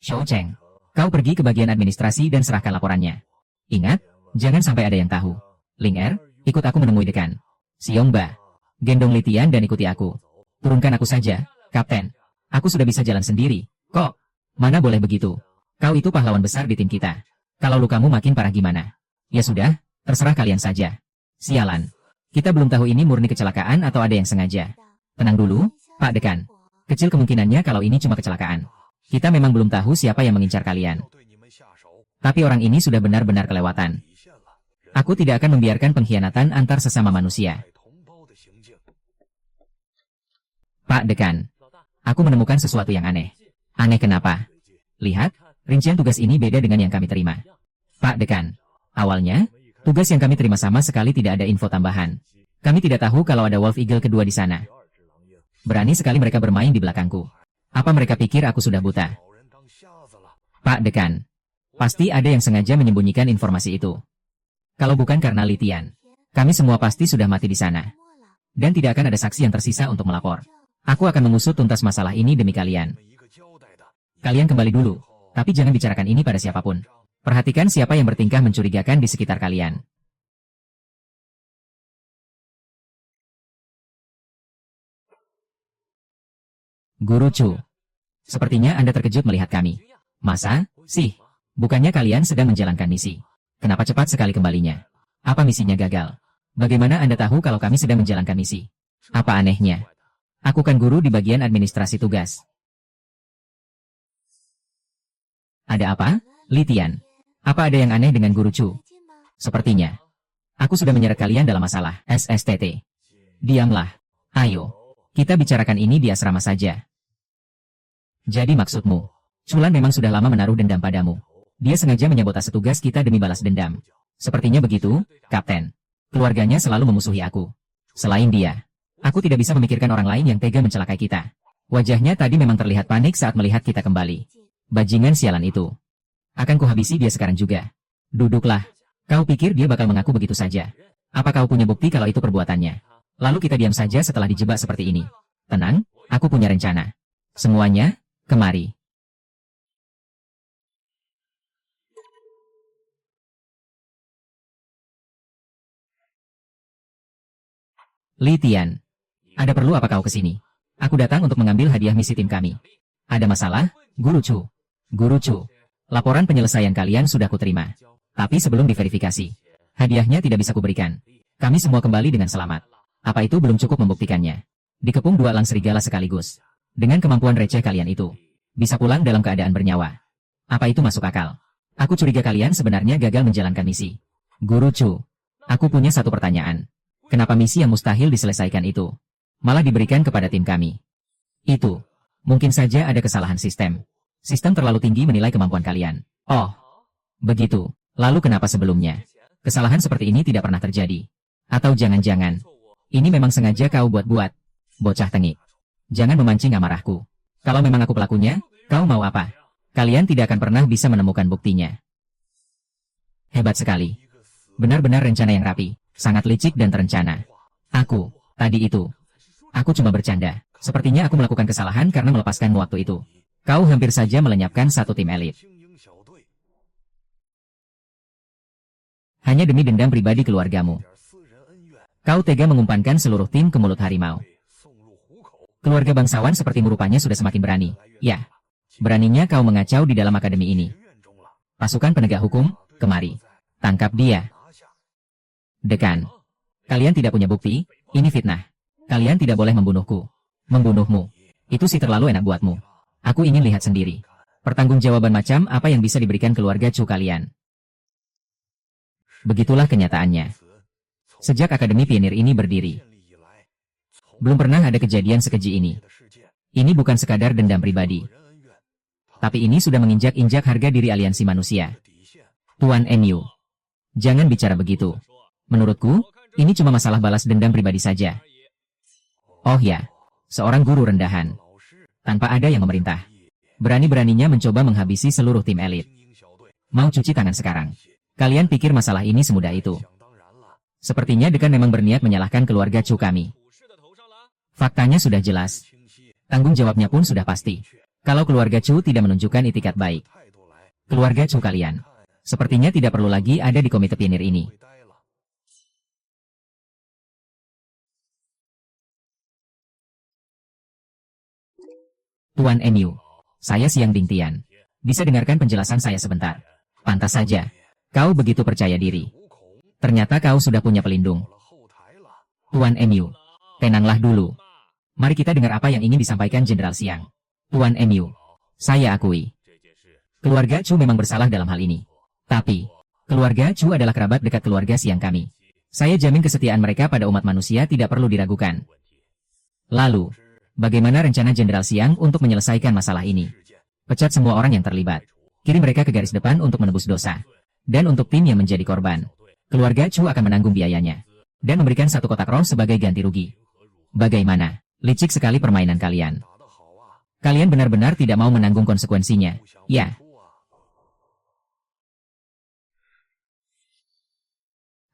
Shou Cheng, kau pergi ke bagian administrasi dan serahkan laporannya. Ingat, jangan sampai ada yang tahu. Ling Er, ikut aku menemui dekan. Xiongba, gendong Li Tian dan ikuti aku. Turunkan aku saja, Kapten. Aku sudah bisa jalan sendiri. Kok? Mana boleh begitu? Kau itu pahlawan besar di tim kita. Kalau lukamu makin parah gimana? Ya sudah, terserah kalian saja. Sialan. Kita belum tahu ini murni kecelakaan atau ada yang sengaja. Tenang dulu, Pak Dekan. Kecil kemungkinannya kalau ini cuma kecelakaan. Kita memang belum tahu siapa yang mengincar kalian. Tapi orang ini sudah benar-benar kelewatan. Aku tidak akan membiarkan pengkhianatan antar sesama manusia. Pak Dekan. Aku menemukan sesuatu yang aneh. Aneh kenapa? Lihat, rincian tugas ini beda dengan yang kami terima. Pak Dekan, awalnya, tugas yang kami terima sama sekali tidak ada info tambahan. Kami tidak tahu kalau ada Wolf Eagle kedua di sana. Berani sekali mereka bermain di belakangku. Apa mereka pikir aku sudah buta? Pak Dekan, pasti ada yang sengaja menyembunyikan informasi itu. Kalau bukan karena Li Tian, kami semua pasti sudah mati di sana. Dan tidak akan ada saksi yang tersisa untuk melapor. Aku akan mengusut tuntas masalah ini demi kalian. Kalian kembali dulu, tapi jangan bicarakan ini pada siapapun. Perhatikan siapa yang bertingkah mencurigakan di sekitar kalian. Guru Chu. Sepertinya Anda terkejut melihat kami. Masa, sih? Bukannya kalian sedang menjalankan misi? Kenapa cepat sekali kembalinya? Apa misinya gagal? Bagaimana Anda tahu kalau kami sedang menjalankan misi? Apa anehnya? Aku kan guru di bagian administrasi tugas. Ada apa? Li Tian. Apa ada yang aneh dengan Guru Chu? Sepertinya. Aku sudah menyeret kalian dalam masalah SSTT. Diamlah. Ayo. Kita bicarakan ini di asrama saja. Jadi maksudmu, Chulan memang sudah lama menaruh dendam padamu. Dia sengaja menyabotase tugas kita demi balas dendam. Sepertinya begitu, Kapten. Keluarganya selalu memusuhi aku. Selain dia, aku tidak bisa memikirkan orang lain yang tega mencelakai kita. Wajahnya tadi memang terlihat panik saat melihat kita kembali. Bajingan sialan itu. Akan kuhabisi dia sekarang juga. Duduklah. Kau pikir dia bakal mengaku begitu saja? Apa kau punya bukti kalau itu perbuatannya? Lalu kita diam saja setelah dijebak seperti ini. Tenang, aku punya rencana. Semuanya, kemari. Li Tian. Ada perlu apa kau kesini? Aku datang untuk mengambil hadiah misi tim kami. Ada masalah, Guru Chu? Guru Chu, laporan penyelesaian kalian sudah kuterima. Tapi sebelum diverifikasi, hadiahnya tidak bisa kuberikan. Kami semua kembali dengan selamat. Apa itu belum cukup membuktikannya? Dikepung 2 elang serigala sekaligus. Dengan kemampuan receh kalian itu, bisa pulang dalam keadaan bernyawa. Apa itu masuk akal? Aku curiga kalian sebenarnya gagal menjalankan misi. Guru Chu, aku punya satu pertanyaan. Kenapa misi yang mustahil diselesaikan itu malah diberikan kepada tim kami? Itu, mungkin saja ada kesalahan sistem. Sistem terlalu tinggi menilai kemampuan kalian. Oh, begitu. Lalu kenapa sebelumnya kesalahan seperti ini tidak pernah terjadi? Atau jangan-jangan ini memang sengaja kau buat-buat? Bocah tengik. Jangan memancing amarahku. Kalau memang aku pelakunya, kau mau apa? Kalian tidak akan pernah bisa menemukan buktinya. Hebat sekali. Benar-benar rencana yang rapi. Sangat licik dan terencana. Tadi itu. Aku cuma bercanda. Sepertinya aku melakukan kesalahan karena melepaskanmu waktu itu. Kau hampir saja melenyapkan satu tim elit. Hanya demi dendam pribadi keluargamu. Kau tega mengumpankan seluruh tim ke mulut harimau. Keluarga bangsawan sepertimu rupanya sudah semakin berani. Ya, beraninya kau mengacau di dalam akademi ini. Pasukan penegak hukum, kemari. Tangkap dia. Dekan, kalian tidak punya bukti, ini fitnah. Kalian tidak boleh membunuhku. Membunuhmu, itu sih terlalu enak buatmu. Aku ingin lihat sendiri. Pertanggungjawaban macam apa yang bisa diberikan keluarga Chu kalian. Begitulah kenyataannya. Sejak Akademi Pionir ini berdiri, belum pernah ada kejadian sekeji ini. Ini bukan sekadar dendam pribadi. Tapi ini sudah menginjak-injak harga diri aliansi manusia. Tuan NU, jangan bicara begitu. Menurutku, ini cuma masalah balas dendam pribadi saja. Oh ya, seorang guru rendahan. Tanpa ada yang memerintah. Berani-beraninya mencoba menghabisi seluruh tim elit. Mau cuci tangan sekarang. Kalian pikir masalah ini semudah itu? Sepertinya dekan memang berniat menyalahkan keluarga Chu kami. Faktanya sudah jelas. Tanggung jawabnya pun sudah pasti. Kalau keluarga Chu tidak menunjukkan itikat baik, keluarga Chu kalian sepertinya tidak perlu lagi ada di komite pionir ini. Tuan NU, saya Siang Ding Tian. Bisa dengarkan penjelasan saya sebentar? Pantas saja. Kau begitu percaya diri. Ternyata kau sudah punya pelindung. Tuan NU, tenanglah dulu. Mari kita dengar apa yang ingin disampaikan Jenderal Siang. Tuan NU, saya akui. Keluarga Chu memang bersalah dalam hal ini. Tapi, keluarga Chu adalah kerabat dekat keluarga Siang kami. Saya jamin kesetiaan mereka pada umat manusia tidak perlu diragukan. Lalu, bagaimana rencana Jenderal Siang untuk menyelesaikan masalah ini? Pecat semua orang yang terlibat. Kirim mereka ke garis depan untuk menebus dosa. Dan untuk tim yang menjadi korban, keluarga Chu akan menanggung biayanya. Dan memberikan 1 kotak roh sebagai ganti rugi. Bagaimana? Licik sekali permainan kalian. Kalian benar-benar tidak mau menanggung konsekuensinya. Ya.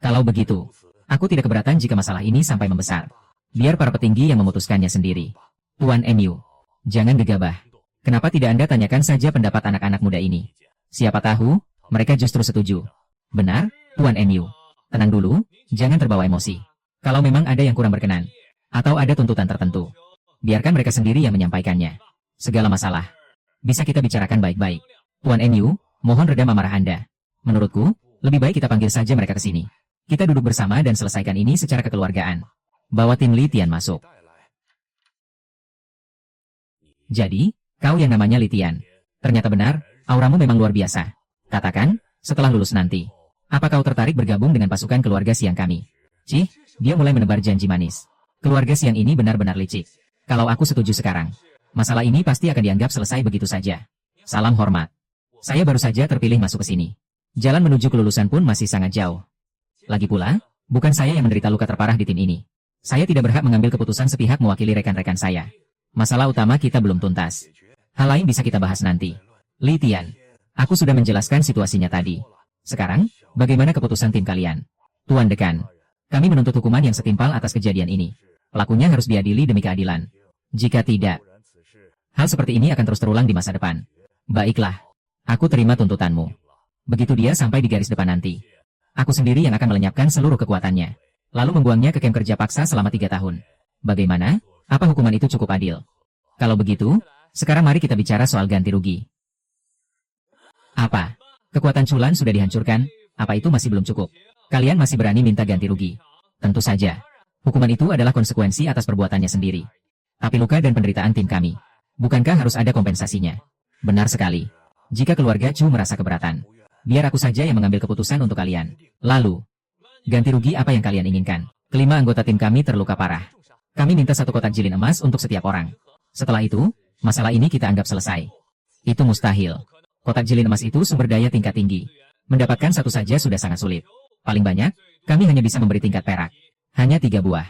Kalau begitu, aku tidak keberatan jika masalah ini sampai membesar. Biar para petinggi yang memutuskannya sendiri. Tuan NU, jangan gegabah. Kenapa tidak Anda tanyakan saja pendapat anak-anak muda ini? Siapa tahu, mereka justru setuju. Benar, Tuan NU. Tenang dulu, jangan terbawa emosi. Kalau memang ada yang kurang berkenan, atau ada tuntutan tertentu, biarkan mereka sendiri yang menyampaikannya. Segala masalah bisa kita bicarakan baik-baik. Tuan NU, mohon redam amarah Anda. Menurutku, lebih baik kita panggil saja mereka ke sini. Kita duduk bersama dan selesaikan ini secara kekeluargaan. Bawa tim Li Tian masuk. Jadi, kau yang namanya Li Tian. Ternyata benar, auramu memang luar biasa. Katakan, setelah lulus nanti, apa kau tertarik bergabung dengan pasukan keluarga Siang kami? Cih, dia mulai menebar janji manis. Keluarga Siang ini benar-benar licik. Kalau aku setuju sekarang, masalah ini pasti akan dianggap selesai begitu saja. Salam hormat. Saya baru saja terpilih masuk ke sini. Jalan menuju kelulusan pun masih sangat jauh. Lagi pula, bukan saya yang menderita luka terparah di tim ini. Saya tidak berhak mengambil keputusan sepihak mewakili rekan-rekan saya. Masalah utama kita belum tuntas. Hal lain bisa kita bahas nanti. Li Tian, aku sudah menjelaskan situasinya tadi. Sekarang, bagaimana keputusan tim kalian? Tuan Dekan, kami menuntut hukuman yang setimpal atas kejadian ini. Pelakunya harus diadili demi keadilan. Jika tidak, hal seperti ini akan terus terulang di masa depan. Baiklah, aku terima tuntutanmu. Begitu dia sampai di garis depan nanti, aku sendiri yang akan melenyapkan seluruh kekuatannya, lalu membuangnya ke kamp kerja paksa selama 3 tahun. Bagaimana? Apa hukuman itu cukup adil? Kalau begitu, sekarang mari kita bicara soal ganti rugi. Apa? Kekuatan Chulan sudah dihancurkan, apa itu masih belum cukup? Kalian masih berani minta ganti rugi? Tentu saja. Hukuman itu adalah konsekuensi atas perbuatannya sendiri. Tapi luka dan penderitaan tim kami, bukankah harus ada kompensasinya? Benar sekali. Jika keluarga Chu merasa keberatan, biar aku saja yang mengambil keputusan untuk kalian. Lalu, ganti rugi apa yang kalian inginkan? Kelima anggota tim kami terluka parah. Kami minta 1 kotak jilin emas untuk setiap orang. Setelah itu, masalah ini kita anggap selesai. Itu mustahil. Kotak jilin emas itu sumber daya tingkat tinggi. Mendapatkan 1 saja sudah sangat sulit. Paling banyak, kami hanya bisa memberi tingkat perak. Hanya 3 buah.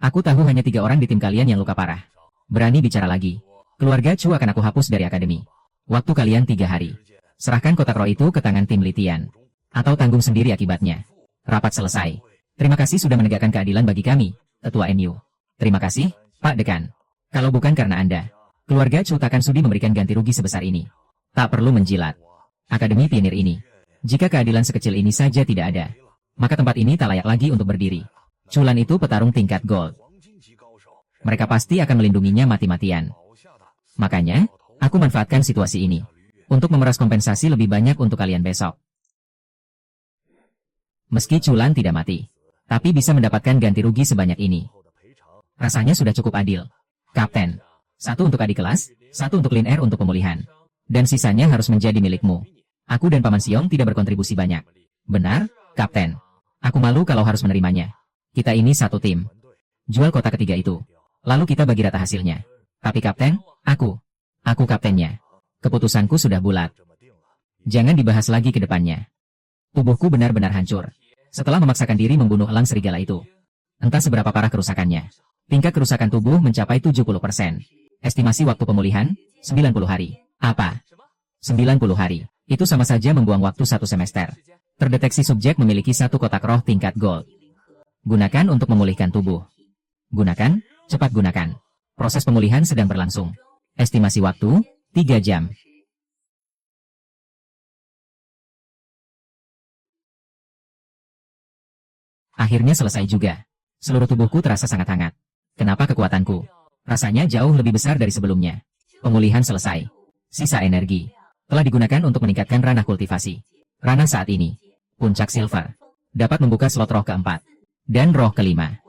Aku tahu hanya 3 orang di tim kalian yang luka parah. Berani bicara lagi. Keluarga Chu akan aku hapus dari akademi. Waktu kalian 3 hari. Serahkan kotak roh itu ke tangan tim Litian. Atau tanggung sendiri akibatnya. Rapat selesai. Terima kasih sudah menegakkan keadilan bagi kami, Ketua MU. Terima kasih, Pak Dekan. Kalau bukan karena Anda, keluarga Chu takkan sudi memberikan ganti rugi sebesar ini. Tak perlu menjilat. Akademi Pionir ini. Jika keadilan sekecil ini saja tidak ada, maka tempat ini tak layak lagi untuk berdiri. Chulan itu petarung tingkat gold. Mereka pasti akan melindunginya mati-matian. Makanya, aku manfaatkan situasi ini untuk memeras kompensasi lebih banyak untuk kalian besok. Meski Chulan tidak mati, tapi bisa mendapatkan ganti rugi sebanyak ini. Rasanya sudah cukup adil. Kapten, 1 untuk adik kelas, 1 untuk Lin Er untuk pemulihan. Dan sisanya harus menjadi milikmu. Aku dan Paman Siong tidak berkontribusi banyak. Benar, Kapten. Aku malu kalau harus menerimanya. Kita ini satu tim. Jual kotak ketiga itu. Lalu kita bagi rata hasilnya. Tapi Kapten, aku kaptennya. Keputusanku sudah bulat. Jangan dibahas lagi ke depannya. Tubuhku benar-benar hancur. Setelah memaksakan diri membunuh elang serigala itu. Entah seberapa parah kerusakannya. Tingkat kerusakan tubuh mencapai 70%. Estimasi waktu pemulihan, 90 hari. Apa? 90 hari. Itu sama saja membuang waktu 1 semester. Terdeteksi subjek memiliki 1 kotak roh tingkat gold. Gunakan untuk memulihkan tubuh. Gunakan, cepat gunakan. Proses pemulihan sedang berlangsung. Estimasi waktu, 3 jam. Akhirnya selesai juga. Seluruh tubuhku terasa sangat hangat. Kenapa kekuatanku? Rasanya jauh lebih besar dari sebelumnya. Pemulihan selesai. Sisa energi telah digunakan untuk meningkatkan ranah kultivasi. Ranah saat ini, puncak silver, dapat membuka slot roh keempat dan roh kelima.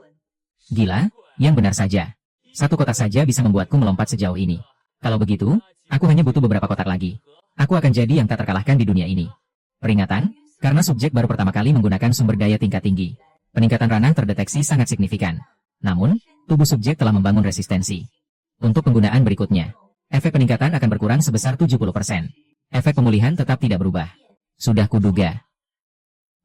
Gila, yang benar saja. 1 kotak saja bisa membuatku melompat sejauh ini. Kalau begitu, aku hanya butuh beberapa kotak lagi. Aku akan jadi yang tak terkalahkan di dunia ini. Peringatan, karena subjek baru pertama kali menggunakan sumber daya tingkat tinggi. Peningkatan ranah terdeteksi sangat signifikan. Namun, tubuh subjek telah membangun resistensi. Untuk penggunaan berikutnya, efek peningkatan akan berkurang sebesar 70%. Efek pemulihan tetap tidak berubah. Sudah kuduga.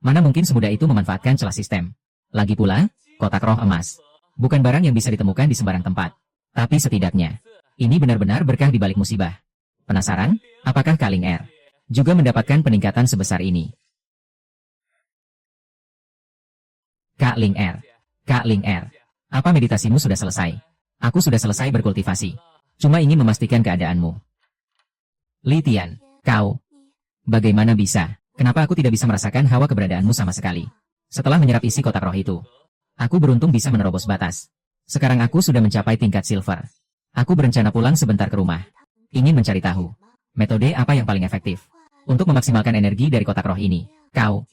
Mana mungkin semudah itu memanfaatkan celah sistem. Lagi pula, kotak roh emas. Bukan barang yang bisa ditemukan di sembarang tempat. Tapi setidaknya, ini benar-benar berkah di balik musibah. Penasaran, apakah Kak Ling Er juga mendapatkan peningkatan sebesar ini? Kak Ling Er. Kak Ling Er. Apa meditasimu sudah selesai? Aku sudah selesai berkultivasi. Cuma ingin memastikan keadaanmu. Litian, kau. Bagaimana bisa? Kenapa aku tidak bisa merasakan hawa keberadaanmu sama sekali? Setelah menyerap isi kotak roh itu, aku beruntung bisa menerobos batas. Sekarang aku sudah mencapai tingkat silver. Aku berencana pulang sebentar ke rumah. Ingin mencari tahu, metode apa yang paling efektif untuk memaksimalkan energi dari kotak roh ini. Kau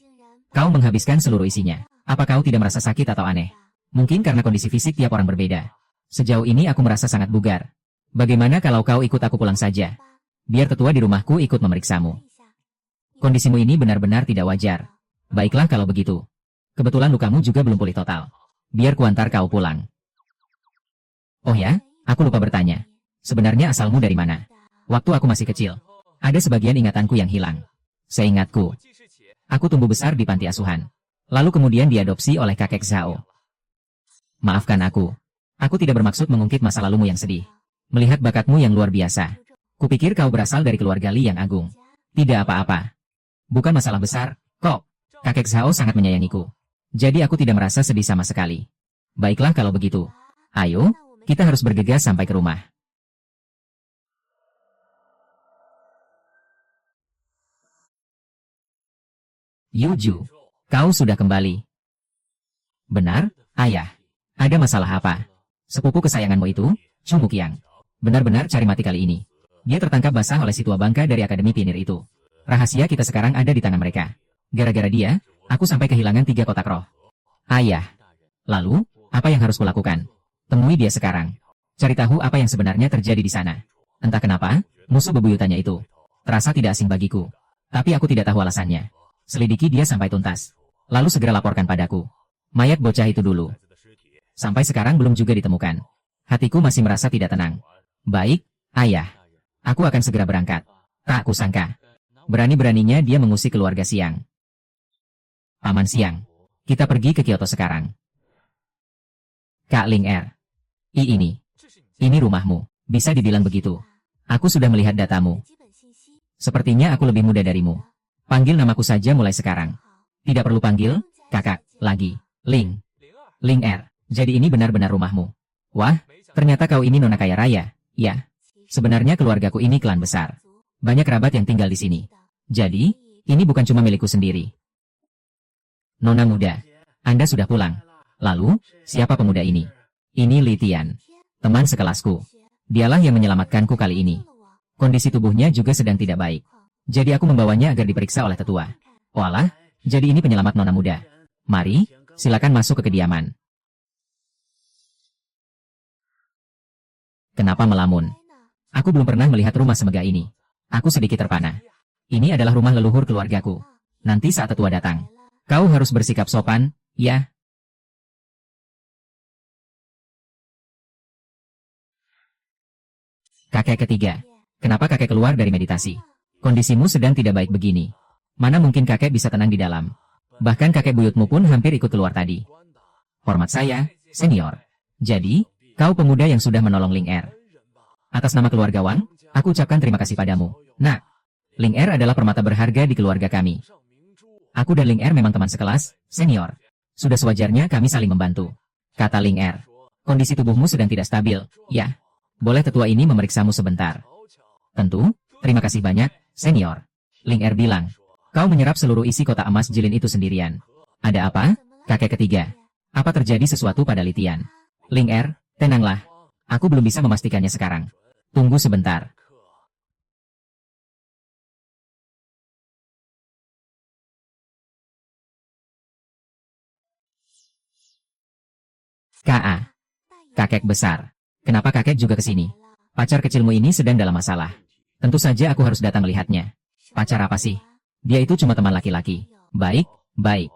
menghabiskan seluruh isinya. Apa kau tidak merasa sakit atau aneh? Mungkin karena kondisi fisik tiap orang berbeda. Sejauh ini aku merasa sangat bugar. Bagaimana kalau kau ikut aku pulang saja? Biar tetua di rumahku ikut memeriksamu. Kondisimu ini benar-benar tidak wajar. Baiklah kalau begitu. Kebetulan lukamu juga belum pulih total. Biar kuantar kau pulang. Oh ya, aku lupa bertanya. Sebenarnya asalmu dari mana? Waktu aku masih kecil, ada sebagian ingatanku yang hilang. Seingatku, aku tumbuh besar di panti asuhan. Lalu kemudian diadopsi oleh kakek Zhao. Maafkan aku. Aku tidak bermaksud mengungkit masa lalumu yang sedih. Melihat bakatmu yang luar biasa. Kupikir kau berasal dari keluarga Li yang agung. Tidak apa-apa. Bukan masalah besar, Kok, kakek Zhao sangat menyayangiku. Jadi aku tidak merasa sedih sama sekali. Baiklah kalau begitu. Ayo, kita harus bergegas sampai ke rumah. Yuju, kau sudah kembali. Benar, ayah. Ada masalah apa? Sepupu kesayanganmu itu, Chu Muqiang, benar-benar cari mati kali ini. Dia tertangkap basah oleh si tua bangka dari Akademi Pinir itu. Rahasia kita sekarang ada di tangan mereka. Gara-gara dia, aku sampai kehilangan 3 kotak roh. Ayah. Lalu, apa yang harus kulakukan? Temui dia sekarang. Cari tahu apa yang sebenarnya terjadi di sana. Entah kenapa, musuh bebuyutannya itu terasa tidak asing bagiku. Tapi aku tidak tahu alasannya. Selidiki dia sampai tuntas. Lalu segera laporkan padaku. Mayat bocah itu dulu. Sampai sekarang belum juga ditemukan. Hatiku masih merasa tidak tenang. Baik, ayah. Aku akan segera berangkat. Tak kusangka. Berani-beraninya dia mengusik keluarga Siang. Paman Siang. Kita pergi ke Kyoto sekarang. Kak Ling Er. Ini rumahmu. Bisa dibilang begitu. Aku sudah melihat datamu. Sepertinya aku lebih muda darimu. Panggil namaku saja mulai sekarang. Tidak perlu panggil, kakak, lagi. Ling Er. Jadi ini benar-benar rumahmu. Wah, ternyata kau ini nona kaya raya. Ya. Sebenarnya keluargaku ini klan besar. Banyak kerabat yang tinggal di sini. Jadi, ini bukan cuma milikku sendiri. Nona muda, Anda sudah pulang. Lalu, siapa pemuda ini? Ini Li Tian, teman sekelasku. Dialah yang menyelamatkanku kali ini. Kondisi tubuhnya juga sedang tidak baik. Jadi aku membawanya agar diperiksa oleh tetua. Walah, jadi ini penyelamat nona muda. Mari, silakan masuk ke kediaman. Kenapa melamun? Aku belum pernah melihat rumah semegah ini. Aku sedikit terpana. Ini adalah rumah leluhur keluargaku. Nanti saat tetua datang, kau harus bersikap sopan, ya? Kakek ketiga. Kenapa kakek keluar dari meditasi? Kondisimu sedang tidak baik begini. Mana mungkin kakek bisa tenang di dalam? Bahkan kakek buyutmu pun hampir ikut keluar tadi. Hormat saya, senior. Jadi, kau pemuda yang sudah menolong Ling Er. Atas nama keluarga Wang, aku ucapkan terima kasih padamu. Nah, Ling Er adalah permata berharga di keluarga kami. Aku dan Ling Er memang teman sekelas, senior. Sudah sewajarnya kami saling membantu. Kata Ling Er. Kondisi tubuhmu sedang tidak stabil, ya? Boleh tetua ini memeriksamu sebentar? Tentu, terima kasih banyak, senior. Ling Er bilang. Kau menyerap seluruh isi kotak emas jilin itu sendirian. Ada apa? Kakek ketiga. Apa terjadi sesuatu pada Li Tian? Ling Er, tenanglah. Aku belum bisa memastikannya sekarang. Tunggu sebentar. K.A. Kakek besar. Kenapa kakek juga ke sini? Pacar kecilmu ini sedang dalam masalah. Tentu saja aku harus datang melihatnya. Pacar apa sih? Dia itu cuma teman laki-laki. Baik, baik.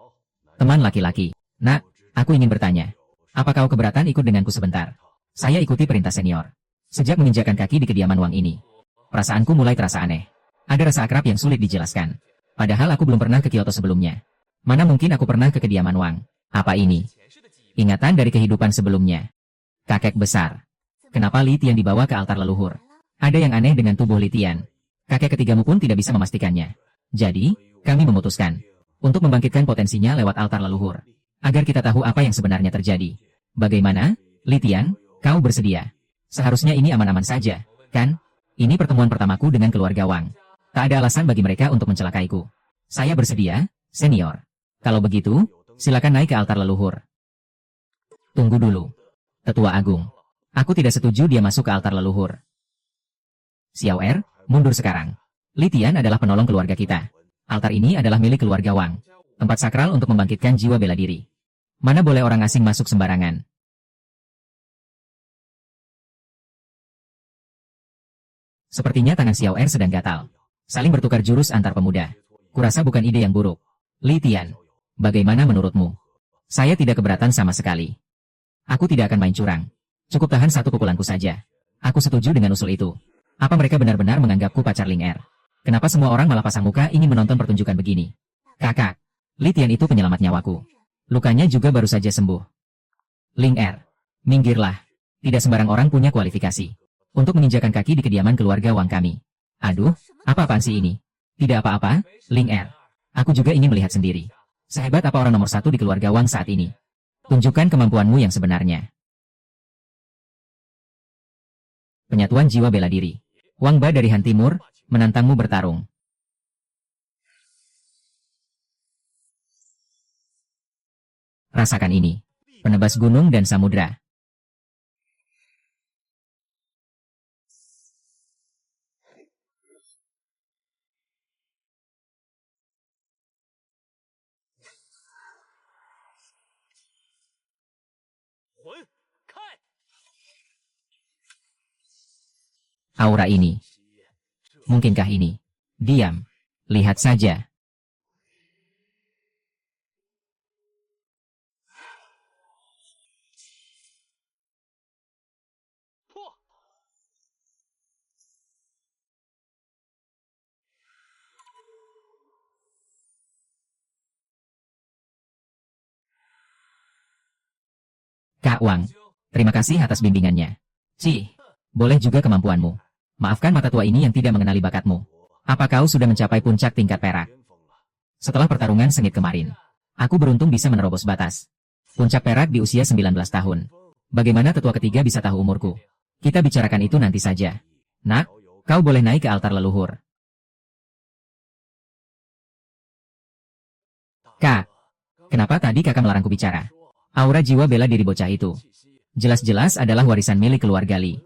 Teman laki-laki. Nak, aku ingin bertanya. Apa kau keberatan ikut denganku sebentar? Saya ikuti perintah senior. Sejak menginjakan kaki di kediaman Wang ini, perasaanku mulai terasa aneh. Ada rasa akrab yang sulit dijelaskan. Padahal aku belum pernah ke Kyoto sebelumnya. Mana mungkin aku pernah ke kediaman Wang? Apa ini? Ingatan dari kehidupan sebelumnya. Kakek besar. Kenapa Li Tian dibawa ke altar leluhur? Ada yang aneh dengan tubuh Li Tian. Kakek ketigamu pun tidak bisa memastikannya. Jadi, kami memutuskan untuk membangkitkan potensinya lewat altar leluhur, agar kita tahu apa yang sebenarnya terjadi. Bagaimana, Li Tian, kau bersedia? Seharusnya ini aman-aman saja, kan? Ini pertemuan pertamaku dengan keluarga Wang. Tak ada alasan bagi mereka untuk mencelakaiku. Saya bersedia, senior. Kalau begitu, silakan naik ke altar leluhur. Tunggu dulu. Tetua Agung. Aku tidak setuju dia masuk ke altar leluhur. Xiao Er, mundur sekarang. Li Tian adalah penolong keluarga kita. Altar ini adalah milik keluarga Wang. Tempat sakral untuk membangkitkan jiwa bela diri. Mana boleh orang asing masuk sembarangan. Sepertinya tangan Xiao Er sedang gatal. Saling bertukar jurus antar pemuda. Kurasa bukan ide yang buruk. Li Tian, bagaimana menurutmu? Saya tidak keberatan sama sekali. Aku tidak akan main curang. Cukup tahan satu pukulanku saja. Aku setuju dengan usul itu. Apa mereka benar-benar menganggapku pacar Ling Er? Kenapa semua orang malah pasang muka ingin menonton pertunjukan begini? Kakak, Li Tian itu penyelamat nyawaku. Lukanya juga baru saja sembuh. Ling Er, minggirlah. Tidak sembarang orang punya kualifikasi untuk menginjakan kaki di kediaman keluarga Wang kami. Aduh, apa-apaan sih ini? Tidak apa-apa, Ling Er. Aku juga ingin melihat sendiri. Sehebat apa orang nomor satu di keluarga Wang saat ini? Tunjukkan kemampuanmu yang sebenarnya. Penyatuan jiwa bela diri. Wang Ba dari Han Timur, menantangmu bertarung. Rasakan ini. Penebas gunung dan samudra. Aura ini. Mungkinkah ini? Diam. Lihat saja. Kak Wang, terima kasih atas bimbingannya. Boleh juga kemampuanmu. Maafkan mata tua ini yang tidak mengenali bakatmu. Apa kau sudah mencapai puncak tingkat perak? Setelah pertarungan sengit kemarin, aku beruntung bisa menerobos batas. Puncak perak di usia 19 tahun. Bagaimana tetua ketiga bisa tahu umurku? Kita bicarakan itu nanti saja. Nak, kau boleh naik ke altar leluhur. Kak, kenapa tadi kakak melarangku bicara? Aura jiwa bela diri bocah itu. Jelas-jelas adalah warisan milik keluarga Li.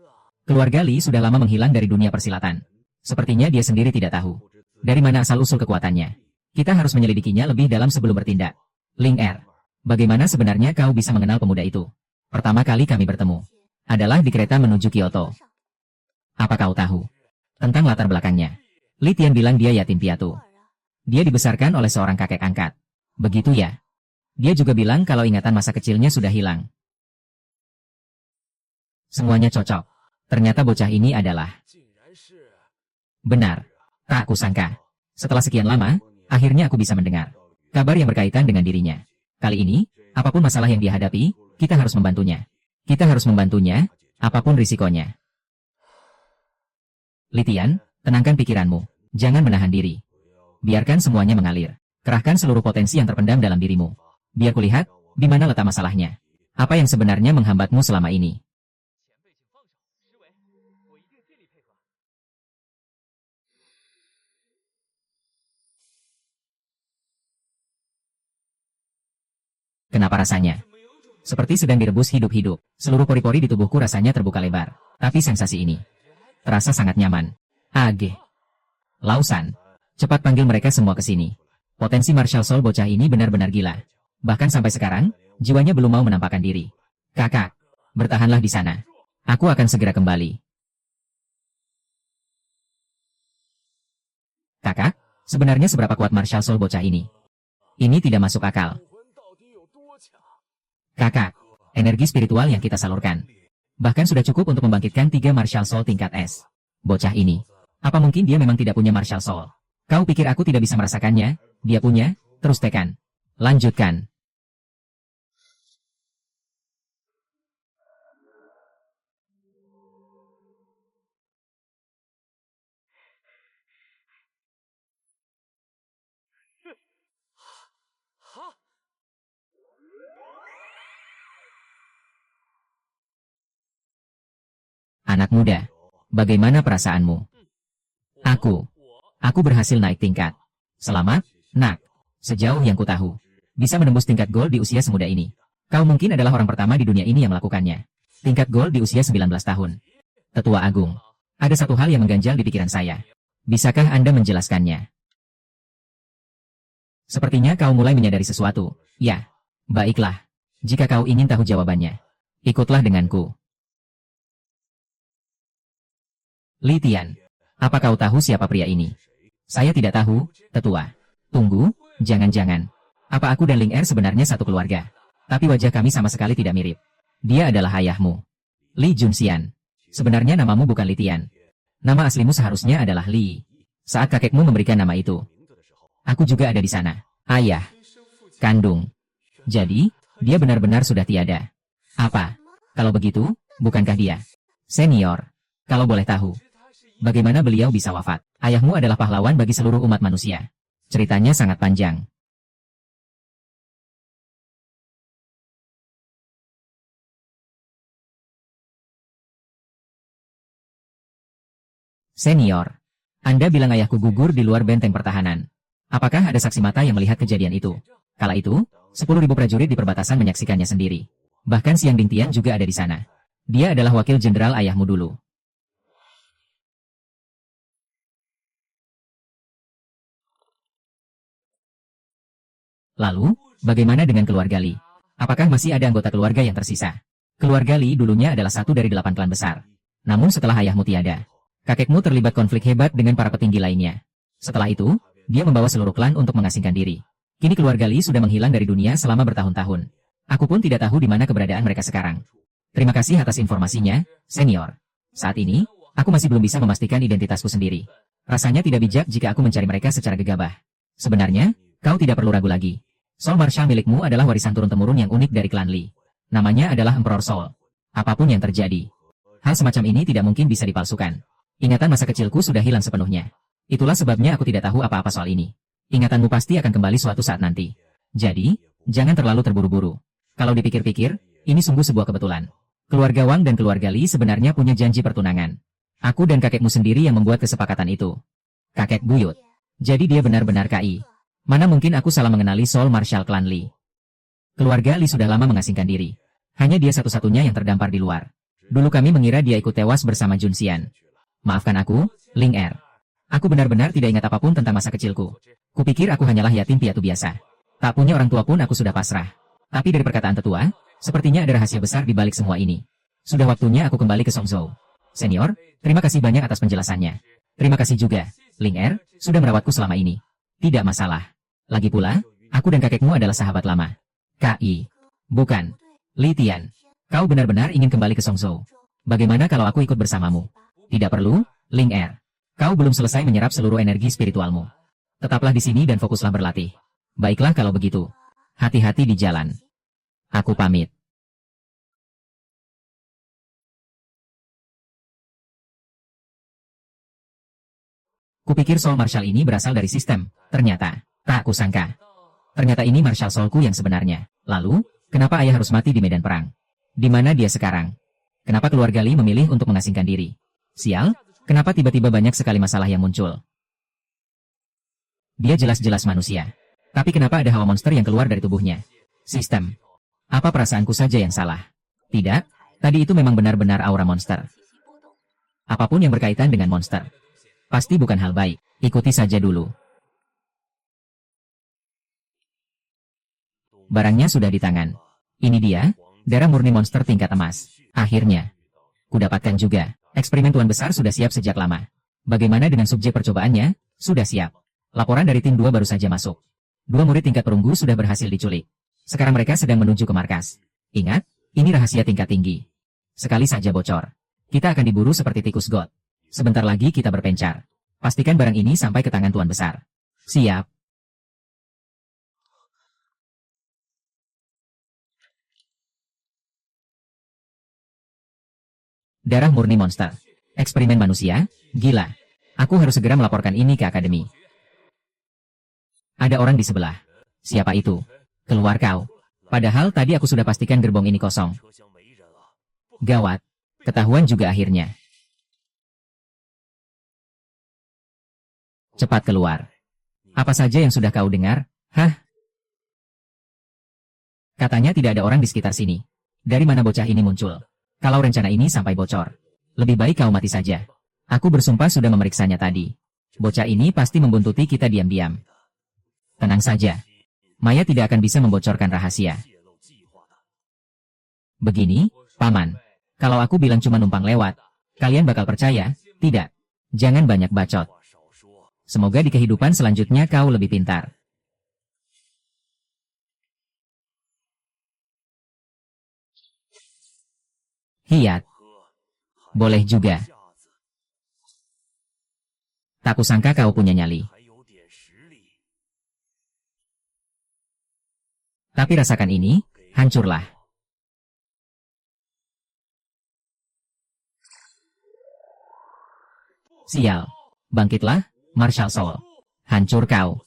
Keluarga Li sudah lama menghilang dari dunia persilatan. Sepertinya dia sendiri tidak tahu. Dari mana asal-usul kekuatannya? Kita harus menyelidikinya lebih dalam sebelum bertindak. Ling Er, bagaimana sebenarnya kau bisa mengenal pemuda itu? Pertama kali kami bertemu adalah di kereta menuju Kyoto. Apa kau tahu tentang latar belakangnya? Li Tian bilang dia yatim piatu. Dia dibesarkan oleh seorang kakek angkat. Begitu ya? Dia juga bilang kalau ingatan masa kecilnya sudah hilang. Semuanya cocok. Ternyata bocah ini adalah... Benar. Tak kusangka. Setelah sekian lama, akhirnya aku bisa mendengar kabar yang berkaitan dengan dirinya. Kali ini, apapun masalah yang dia hadapi, kita harus membantunya. Kita harus membantunya, apapun risikonya. Li Tian, tenangkan pikiranmu. Jangan menahan diri. Biarkan semuanya mengalir. Kerahkan seluruh potensi yang terpendam dalam dirimu. Biar kulihat, di mana letak masalahnya. Apa yang sebenarnya menghambatmu selama ini? Kenapa rasanya? Seperti sedang direbus hidup-hidup. Seluruh pori-pori di tubuhku rasanya terbuka lebar. Tapi sensasi ini terasa sangat nyaman. Age. Lausan. Cepat panggil mereka semua ke sini. Potensi martial soul bocah ini benar-benar gila. Bahkan sampai sekarang, jiwanya belum mau menampakkan diri. Kakak, bertahanlah di sana. Aku akan segera kembali. Kakak, sebenarnya seberapa kuat martial soul bocah ini? Ini tidak masuk akal. Kakak, energi spiritual yang kita salurkan bahkan sudah cukup untuk membangkitkan 3 martial soul tingkat S. Bocah ini, apa mungkin dia memang tidak punya martial soul? Kau pikir aku tidak bisa merasakannya? Dia punya, terus tekan. Lanjutkan. Anak muda, bagaimana perasaanmu? Aku berhasil naik tingkat. Selamat, nak. Sejauh yang kutahu, bisa menembus tingkat gold di usia semuda ini. Kau mungkin adalah orang pertama di dunia ini yang melakukannya. Tingkat gold di usia 19 tahun. Tetua Agung, ada satu hal yang mengganjal di pikiran saya. Bisakah Anda menjelaskannya? Sepertinya kau mulai menyadari sesuatu. Ya, baiklah. Jika kau ingin tahu jawabannya, ikutlah denganku. Li Tian, apa kau tahu siapa pria ini? Saya tidak tahu, tetua. Tunggu, jangan-jangan. Apa aku dan Ling Er sebenarnya satu keluarga? Tapi wajah kami sama sekali tidak mirip. Dia adalah ayahmu. Li Junxian. Sebenarnya namamu bukan Li Tian. Nama aslimu seharusnya adalah Li. Saat kakekmu memberikan nama itu, aku juga ada di sana. Ayah. Kandung. Jadi, dia benar-benar sudah tiada. Apa? Kalau begitu, bukankah dia senior? Kalau boleh tahu, bagaimana beliau bisa wafat? Ayahmu adalah pahlawan bagi seluruh umat manusia. Ceritanya sangat panjang. Senior, Anda bilang ayahku gugur di luar benteng pertahanan. Apakah ada saksi mata yang melihat kejadian itu? Kala itu, 10.000 prajurit di perbatasan menyaksikannya sendiri. Bahkan Siang Dingtian juga ada di sana. Dia adalah wakil jenderal ayahmu dulu. Lalu, bagaimana dengan keluarga Li? Apakah masih ada anggota keluarga yang tersisa? Keluarga Li dulunya adalah satu dari 8 klan besar. Namun setelah ayahmu tiada, kakekmu terlibat konflik hebat dengan para petinggi lainnya. Setelah itu, dia membawa seluruh klan untuk mengasingkan diri. Kini keluarga Li sudah menghilang dari dunia selama bertahun-tahun. Aku pun tidak tahu di mana keberadaan mereka sekarang. Terima kasih atas informasinya, senior. Saat ini, aku masih belum bisa memastikan identitasku sendiri. Rasanya tidak bijak jika aku mencari mereka secara gegabah. Sebenarnya, kau tidak perlu ragu lagi. Soul Marshal milikmu adalah warisan turun-temurun yang unik dari klan Li. Namanya adalah Emperor Soul. Apapun yang terjadi, hal semacam ini tidak mungkin bisa dipalsukan. Ingatan masa kecilku sudah hilang sepenuhnya. Itulah sebabnya aku tidak tahu apa-apa soal ini. Ingatanmu pasti akan kembali suatu saat nanti. Jadi, jangan terlalu terburu-buru. Kalau dipikir-pikir, ini sungguh sebuah kebetulan. Keluarga Wang dan keluarga Li sebenarnya punya janji pertunangan. Aku dan kakekmu sendiri yang membuat kesepakatan itu. Kakek buyut. Jadi dia benar-benar KI. Mana mungkin aku salah mengenali Soul Marshal klan Li. Keluarga Li sudah lama mengasingkan diri. Hanya dia satu-satunya yang terdampar di luar. Dulu kami mengira dia ikut tewas bersama Jun Xian. Maafkan aku, Ling Er. Aku benar-benar tidak ingat apapun tentang masa kecilku. Kupikir aku hanyalah yatim piatu biasa. Tak punya orang tua pun aku sudah pasrah. Tapi dari perkataan tetua, sepertinya ada rahasia besar di balik semua ini. Sudah waktunya aku kembali ke Songzhou. Senior, terima kasih banyak atas penjelasannya. Terima kasih juga, Ling Er, sudah merawatku selama ini. Tidak masalah. Lagi pula, aku dan kakekmu adalah sahabat lama. KI. Bukan. Li Tian. Kau benar-benar ingin kembali ke Songzhou. Bagaimana kalau aku ikut bersamamu? Tidak perlu, Ling Er. Kau belum selesai menyerap seluruh energi spiritualmu. Tetaplah di sini dan fokuslah berlatih. Baiklah kalau begitu. Hati-hati di jalan. Aku pamit. Kupikir Soul Marshal ini berasal dari sistem. Ternyata, tak kusangka. Ternyata ini Marshal Soulku yang sebenarnya. Lalu, kenapa ayah harus mati di medan perang? Di mana dia sekarang? Kenapa keluarga Li memilih untuk mengasingkan diri? Sial, kenapa tiba-tiba banyak sekali masalah yang muncul? Dia jelas-jelas manusia. Tapi kenapa ada hawa monster yang keluar dari tubuhnya? Sistem. Apa perasaanku saja yang salah? Tidak, tadi itu memang benar-benar aura monster. Apapun yang berkaitan dengan monster. Pasti bukan hal baik. Ikuti saja dulu. Barangnya sudah di tangan. Ini dia, darah murni monster tingkat emas. Akhirnya. Kudapatkan juga. Eksperimen Tuan Besar sudah siap sejak lama. Bagaimana dengan subjek percobaannya? Sudah siap. Laporan dari tim 2 baru saja masuk. 2 murid tingkat perunggu sudah berhasil diculik. Sekarang mereka sedang menuju ke markas. Ingat, ini rahasia tingkat tinggi. Sekali saja bocor, kita akan diburu seperti tikus got. Sebentar lagi kita berpencar. Pastikan barang ini sampai ke tangan Tuan Besar. Siap. Darah murni monster. Eksperimen manusia? Gila. Aku harus segera melaporkan ini ke akademi. Ada orang di sebelah. Siapa itu? Keluar kau. Padahal tadi aku sudah pastikan gerbong ini kosong. Gawat. Ketahuan juga akhirnya. Cepat keluar. Apa saja yang sudah kau dengar? Hah? Katanya tidak ada orang di sekitar sini. Dari mana bocah ini muncul? Kalau rencana ini sampai bocor, lebih baik kau mati saja. Aku bersumpah sudah memeriksanya tadi. Bocah ini pasti membuntuti kita diam-diam. Tenang saja. Maya tidak akan bisa membocorkan rahasia. Begini, Paman. Kalau aku bilang cuma numpang lewat, kalian bakal percaya? Tidak. Jangan banyak bacot. Semoga di kehidupan selanjutnya kau lebih pintar. Hiat. Boleh juga. Tak kusangka kau punya nyali. Tapi rasakan ini, hancurlah. Sial. Bangkitlah, Marshal Soul. Hancur kau.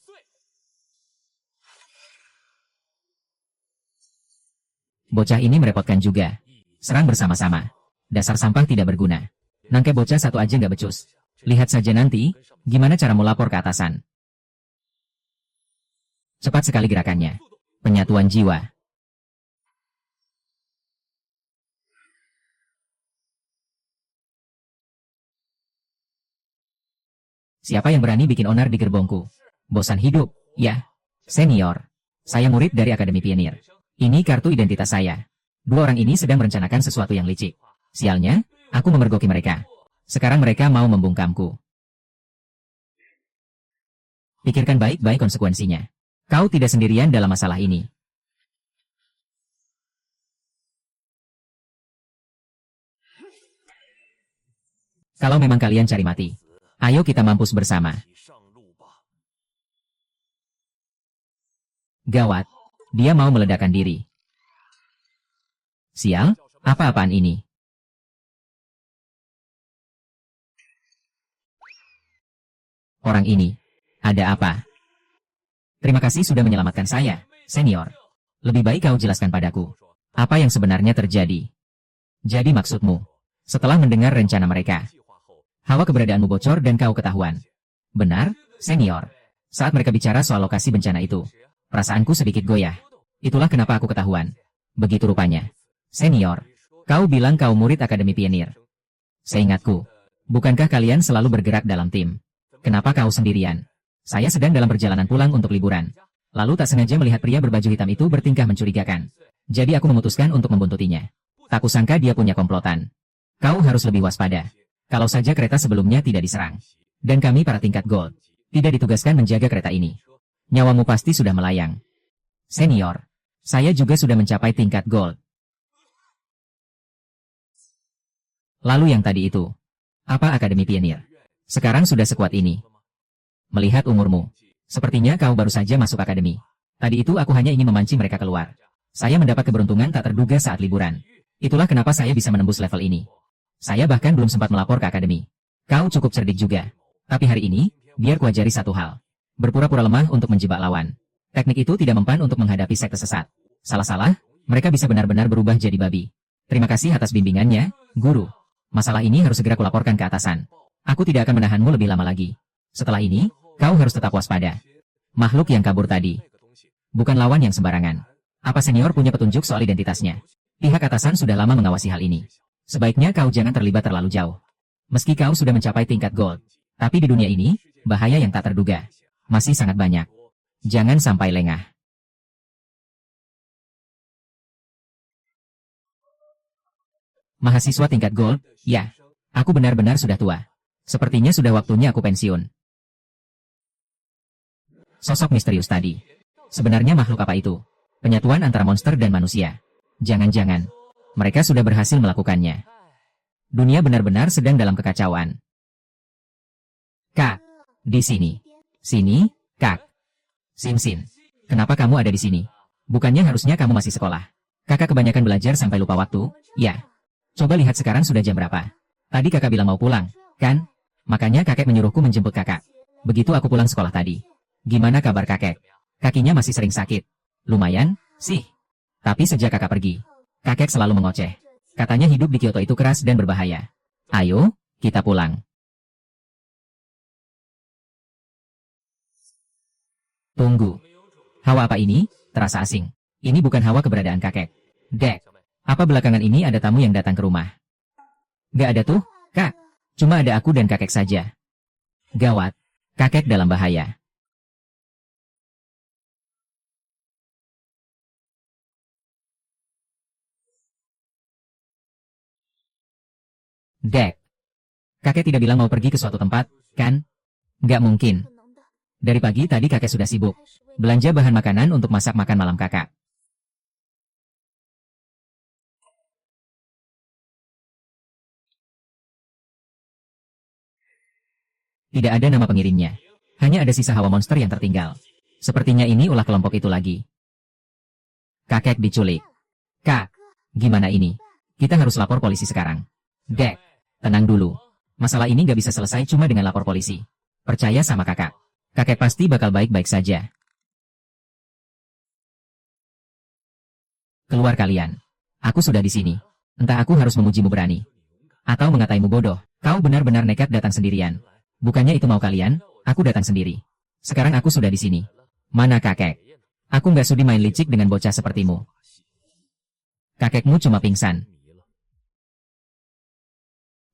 Bocah ini merepotkan juga. Serang bersama-sama. Dasar sampah tidak berguna. Nangke bocah satu aja nggak becus. Lihat saja nanti, gimana caramu lapor ke atasan. Cepat sekali gerakannya. Penyatuan jiwa. Siapa yang berani bikin onar di gerbongku? Bosan hidup, ya. Senior. Saya murid dari Akademi Pionir. Ini kartu identitas saya. Dua orang ini sedang merencanakan sesuatu yang licik. Sialnya, aku memergoki mereka. Sekarang mereka mau membungkamku. Pikirkan baik-baik konsekuensinya. Kau tidak sendirian dalam masalah ini. Kalau memang kalian cari mati, ayo kita mampus bersama. Gawat, dia mau meledakkan diri. Sial, apa-apaan ini? Orang ini, ada apa? Terima kasih sudah menyelamatkan saya, senior. Lebih baik kau jelaskan padaku. Apa yang sebenarnya terjadi? Jadi maksudmu, setelah mendengar rencana mereka, hawa keberadaanmu bocor dan kau ketahuan. Benar, senior. Saat mereka bicara soal lokasi bencana itu, perasaanku sedikit goyah. Itulah kenapa aku ketahuan. Begitu rupanya. Senior, kau bilang kau murid Akademi Pionir. Seingatku, bukankah kalian selalu bergerak dalam tim? Kenapa kau sendirian? Saya sedang dalam perjalanan pulang untuk liburan. Lalu tak sengaja melihat pria berbaju hitam itu bertingkah mencurigakan. Jadi aku memutuskan untuk membuntutinya. Tak kusangka dia punya komplotan. Kau harus lebih waspada. Kalau saja kereta sebelumnya tidak diserang. Dan kami para tingkat gold tidak ditugaskan menjaga kereta ini. Nyawamu pasti sudah melayang. Senior, saya juga sudah mencapai tingkat gold. Lalu yang tadi itu, apa Akademi Pionir? Sekarang sudah sekuat ini. Melihat umurmu, sepertinya kau baru saja masuk akademi. Tadi itu aku hanya ingin memancing mereka keluar. Saya mendapat keberuntungan tak terduga saat liburan. Itulah kenapa saya bisa menembus level ini. Saya bahkan belum sempat melapor ke akademi. Kau cukup cerdik juga. Tapi hari ini, biar kuajari satu hal. Berpura-pura lemah untuk menjebak lawan. Teknik itu tidak mempan untuk menghadapi sekte sesat. Salah-salah, mereka bisa benar-benar berubah jadi babi. Terima kasih atas bimbingannya, guru. Masalah ini harus segera kulaporkan ke atasan. Aku tidak akan menahanmu lebih lama lagi. Setelah ini, kau harus tetap waspada. Makhluk yang kabur tadi bukan lawan yang sembarangan. Apa senior punya petunjuk soal identitasnya? Pihak atasan sudah lama mengawasi hal ini. Sebaiknya kau jangan terlibat terlalu jauh. Meski kau sudah mencapai tingkat gold, tapi di dunia ini, bahaya yang tak terduga masih sangat banyak. Jangan sampai lengah. Mahasiswa tingkat gold, ya. Aku benar-benar sudah tua. Sepertinya sudah waktunya aku pensiun. Sosok misterius tadi. Sebenarnya makhluk apa itu? Penyatuan antara monster dan manusia. Jangan-jangan mereka sudah berhasil melakukannya. Dunia benar-benar sedang dalam kekacauan. Kak, di sini. Sini, Kak. Sin. Kenapa kamu ada di sini? Bukannya harusnya kamu masih sekolah? Kakak kebanyakan belajar sampai lupa waktu, ya. Coba lihat sekarang sudah jam berapa. Tadi kakak bilang mau pulang, kan? Makanya kakek menyuruhku menjemput kakak. Begitu aku pulang sekolah tadi. Gimana kabar kakek? Kakinya masih sering sakit. Lumayan, sih. Tapi sejak kakak pergi, kakek selalu mengoceh. Katanya hidup di Kyoto itu keras dan berbahaya. Ayo, kita pulang. Tunggu. Hawa apa ini? Terasa asing. Ini bukan hawa keberadaan kakek. Dek, apa belakangan ini ada tamu yang datang ke rumah? Gak ada tuh, Kak. Cuma ada aku dan kakek saja. Gawat, kakek dalam bahaya. Dek, kakek tidak bilang mau pergi ke suatu tempat, kan? Gak mungkin. Dari pagi tadi kakek sudah sibuk belanja bahan makanan untuk masak makan malam kakak. Tidak ada nama pengirimnya. Hanya ada sisa hawa monster yang tertinggal. Sepertinya ini ulah kelompok itu lagi. Kakek diculik. Kak, gimana ini? Kita harus lapor polisi sekarang. Dek, tenang dulu. Masalah ini gak bisa selesai cuma dengan lapor polisi. Percaya sama kakak. Kakek pasti bakal baik-baik saja. Keluar kalian. Aku sudah di sini. Entah aku harus memujimu berani, atau mengataimu bodoh. Kau benar-benar nekat datang sendirian. Bukannya itu mau kalian, aku datang sendiri. Sekarang aku sudah di sini. Mana kakek? Aku nggak sudi main licik dengan bocah sepertimu. Kakekmu cuma pingsan.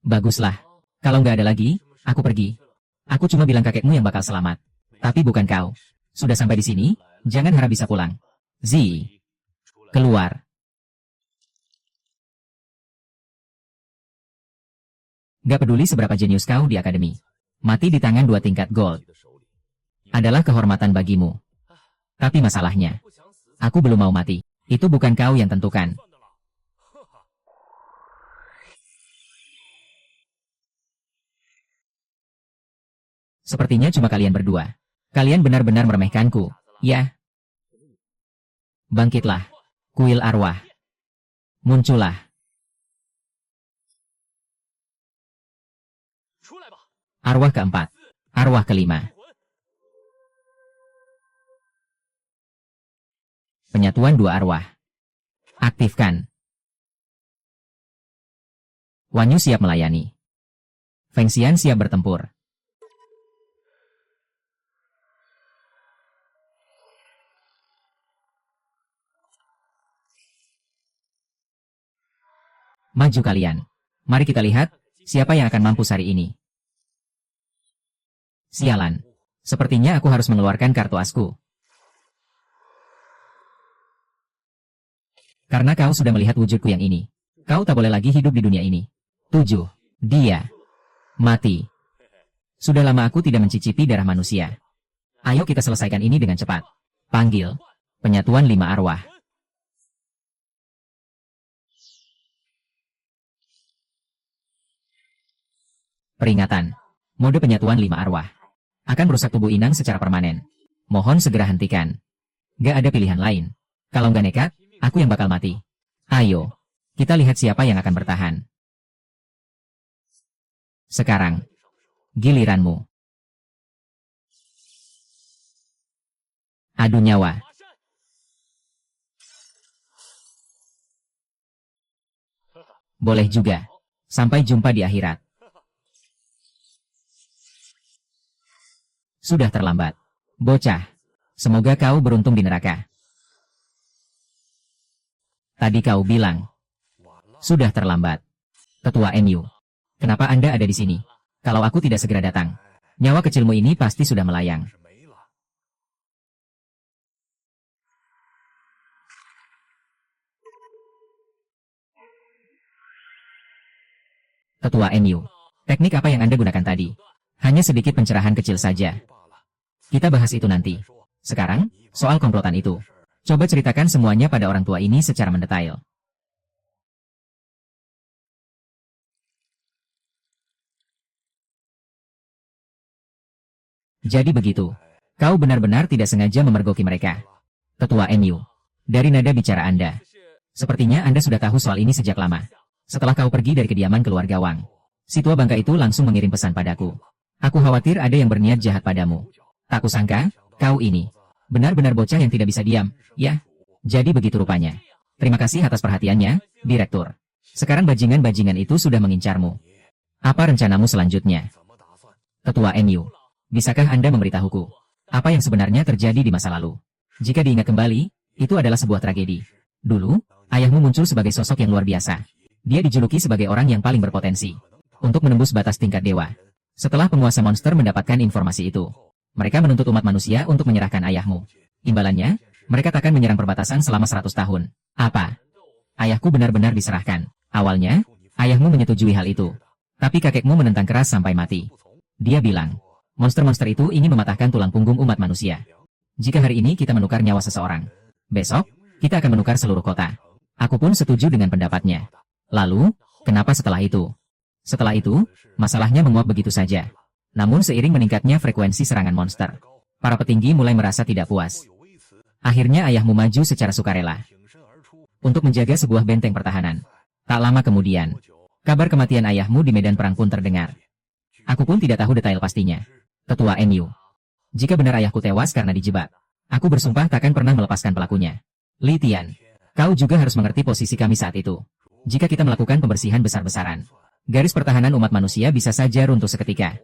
Baguslah. Kalau nggak ada lagi, aku pergi. Aku cuma bilang kakekmu yang bakal selamat. Tapi bukan kau. Sudah sampai di sini, jangan harap bisa pulang. Zi. Keluar. Gak peduli seberapa jenius kau di akademi. Mati di tangan 2 tingkat gold adalah kehormatan bagimu. Tapi masalahnya, aku belum mau mati. Itu bukan kau yang tentukan. Sepertinya cuma kalian berdua. Kalian benar-benar meremehkanku, ya? Bangkitlah, kuil arwah. Muncullah. Arwah keempat. Arwah kelima. Penyatuan 2 arwah. Aktifkan. Wanyu siap melayani. Fengxian siap bertempur. Maju kalian. Mari kita lihat, siapa yang akan mampus hari ini. Sialan. Sepertinya aku harus mengeluarkan kartu asku. Karena kau sudah melihat wujudku yang ini. Kau tak boleh lagi hidup di dunia ini. 7. Dia. Mati. Sudah lama aku tidak mencicipi darah manusia. Ayo kita selesaikan ini dengan cepat. Panggil. Penyatuan 5 arwah. Peringatan. Mode penyatuan 5 arwah. Akan merusak tubuh inang secara permanen. Mohon segera hentikan. Gak ada pilihan lain. Kalau nggak nekat, aku yang bakal mati. Ayo. Kita lihat siapa yang akan bertahan. Sekarang. Giliranmu. Adu nyawa. Boleh juga. Sampai jumpa di akhirat. Sudah terlambat. Bocah. Semoga kau beruntung di neraka. Tadi kau bilang. Sudah terlambat. Ketua NU. Kenapa Anda ada di sini? Kalau aku tidak segera datang, nyawa kecilmu ini pasti sudah melayang. Ketua NU. Teknik apa yang Anda gunakan tadi? Hanya sedikit pencerahan kecil saja. Kita bahas itu nanti. Sekarang, soal komplotan itu. Coba ceritakan semuanya pada orang tua ini secara mendetail. Jadi begitu. Kau benar-benar tidak sengaja memergoki mereka. Ketua NU. Dari nada bicara Anda. Sepertinya Anda sudah tahu soal ini sejak lama. Setelah kau pergi dari kediaman keluarga Wang, si tua bangka itu langsung mengirim pesan padaku. Aku khawatir ada yang berniat jahat padamu. Tak kusangka, kau ini benar-benar bocah yang tidak bisa diam, ya? Jadi begitu rupanya. Terima kasih atas perhatiannya, Direktur. Sekarang bajingan-bajingan itu sudah mengincarmu. Apa rencanamu selanjutnya? Ketua NU. Bisakah Anda memberitahuku apa yang sebenarnya terjadi di masa lalu? Jika diingat kembali, itu adalah sebuah tragedi. Dulu, ayahmu muncul sebagai sosok yang luar biasa. Dia dijuluki sebagai orang yang paling berpotensi untuk menembus batas tingkat dewa. Setelah penguasa monster mendapatkan informasi itu, mereka menuntut umat manusia untuk menyerahkan ayahmu. Imbalannya, mereka takkan menyerang perbatasan selama 100 tahun. Apa? Ayahku benar-benar diserahkan. Awalnya, ayahmu menyetujui hal itu. Tapi kakekmu menentang keras sampai mati. Dia bilang, monster-monster itu ingin mematahkan tulang punggung umat manusia. Jika hari ini kita menukar nyawa seseorang, besok, kita akan menukar seluruh kota. Aku pun setuju dengan pendapatnya. Lalu, kenapa setelah itu? Setelah itu, masalahnya menguap begitu saja. Namun seiring meningkatnya frekuensi serangan monster, para petinggi mulai merasa tidak puas. Akhirnya ayahmu maju secara sukarela untuk menjaga sebuah benteng pertahanan. Tak lama kemudian, kabar kematian ayahmu di medan perang pun terdengar. Aku pun tidak tahu detail pastinya. Ketua NU. Jika benar ayahku tewas karena dijebak, aku bersumpah takkan pernah melepaskan pelakunya. Li Tian. Kau juga harus mengerti posisi kami saat itu. Jika kita melakukan pembersihan besar-besaran, garis pertahanan umat manusia bisa saja runtuh seketika.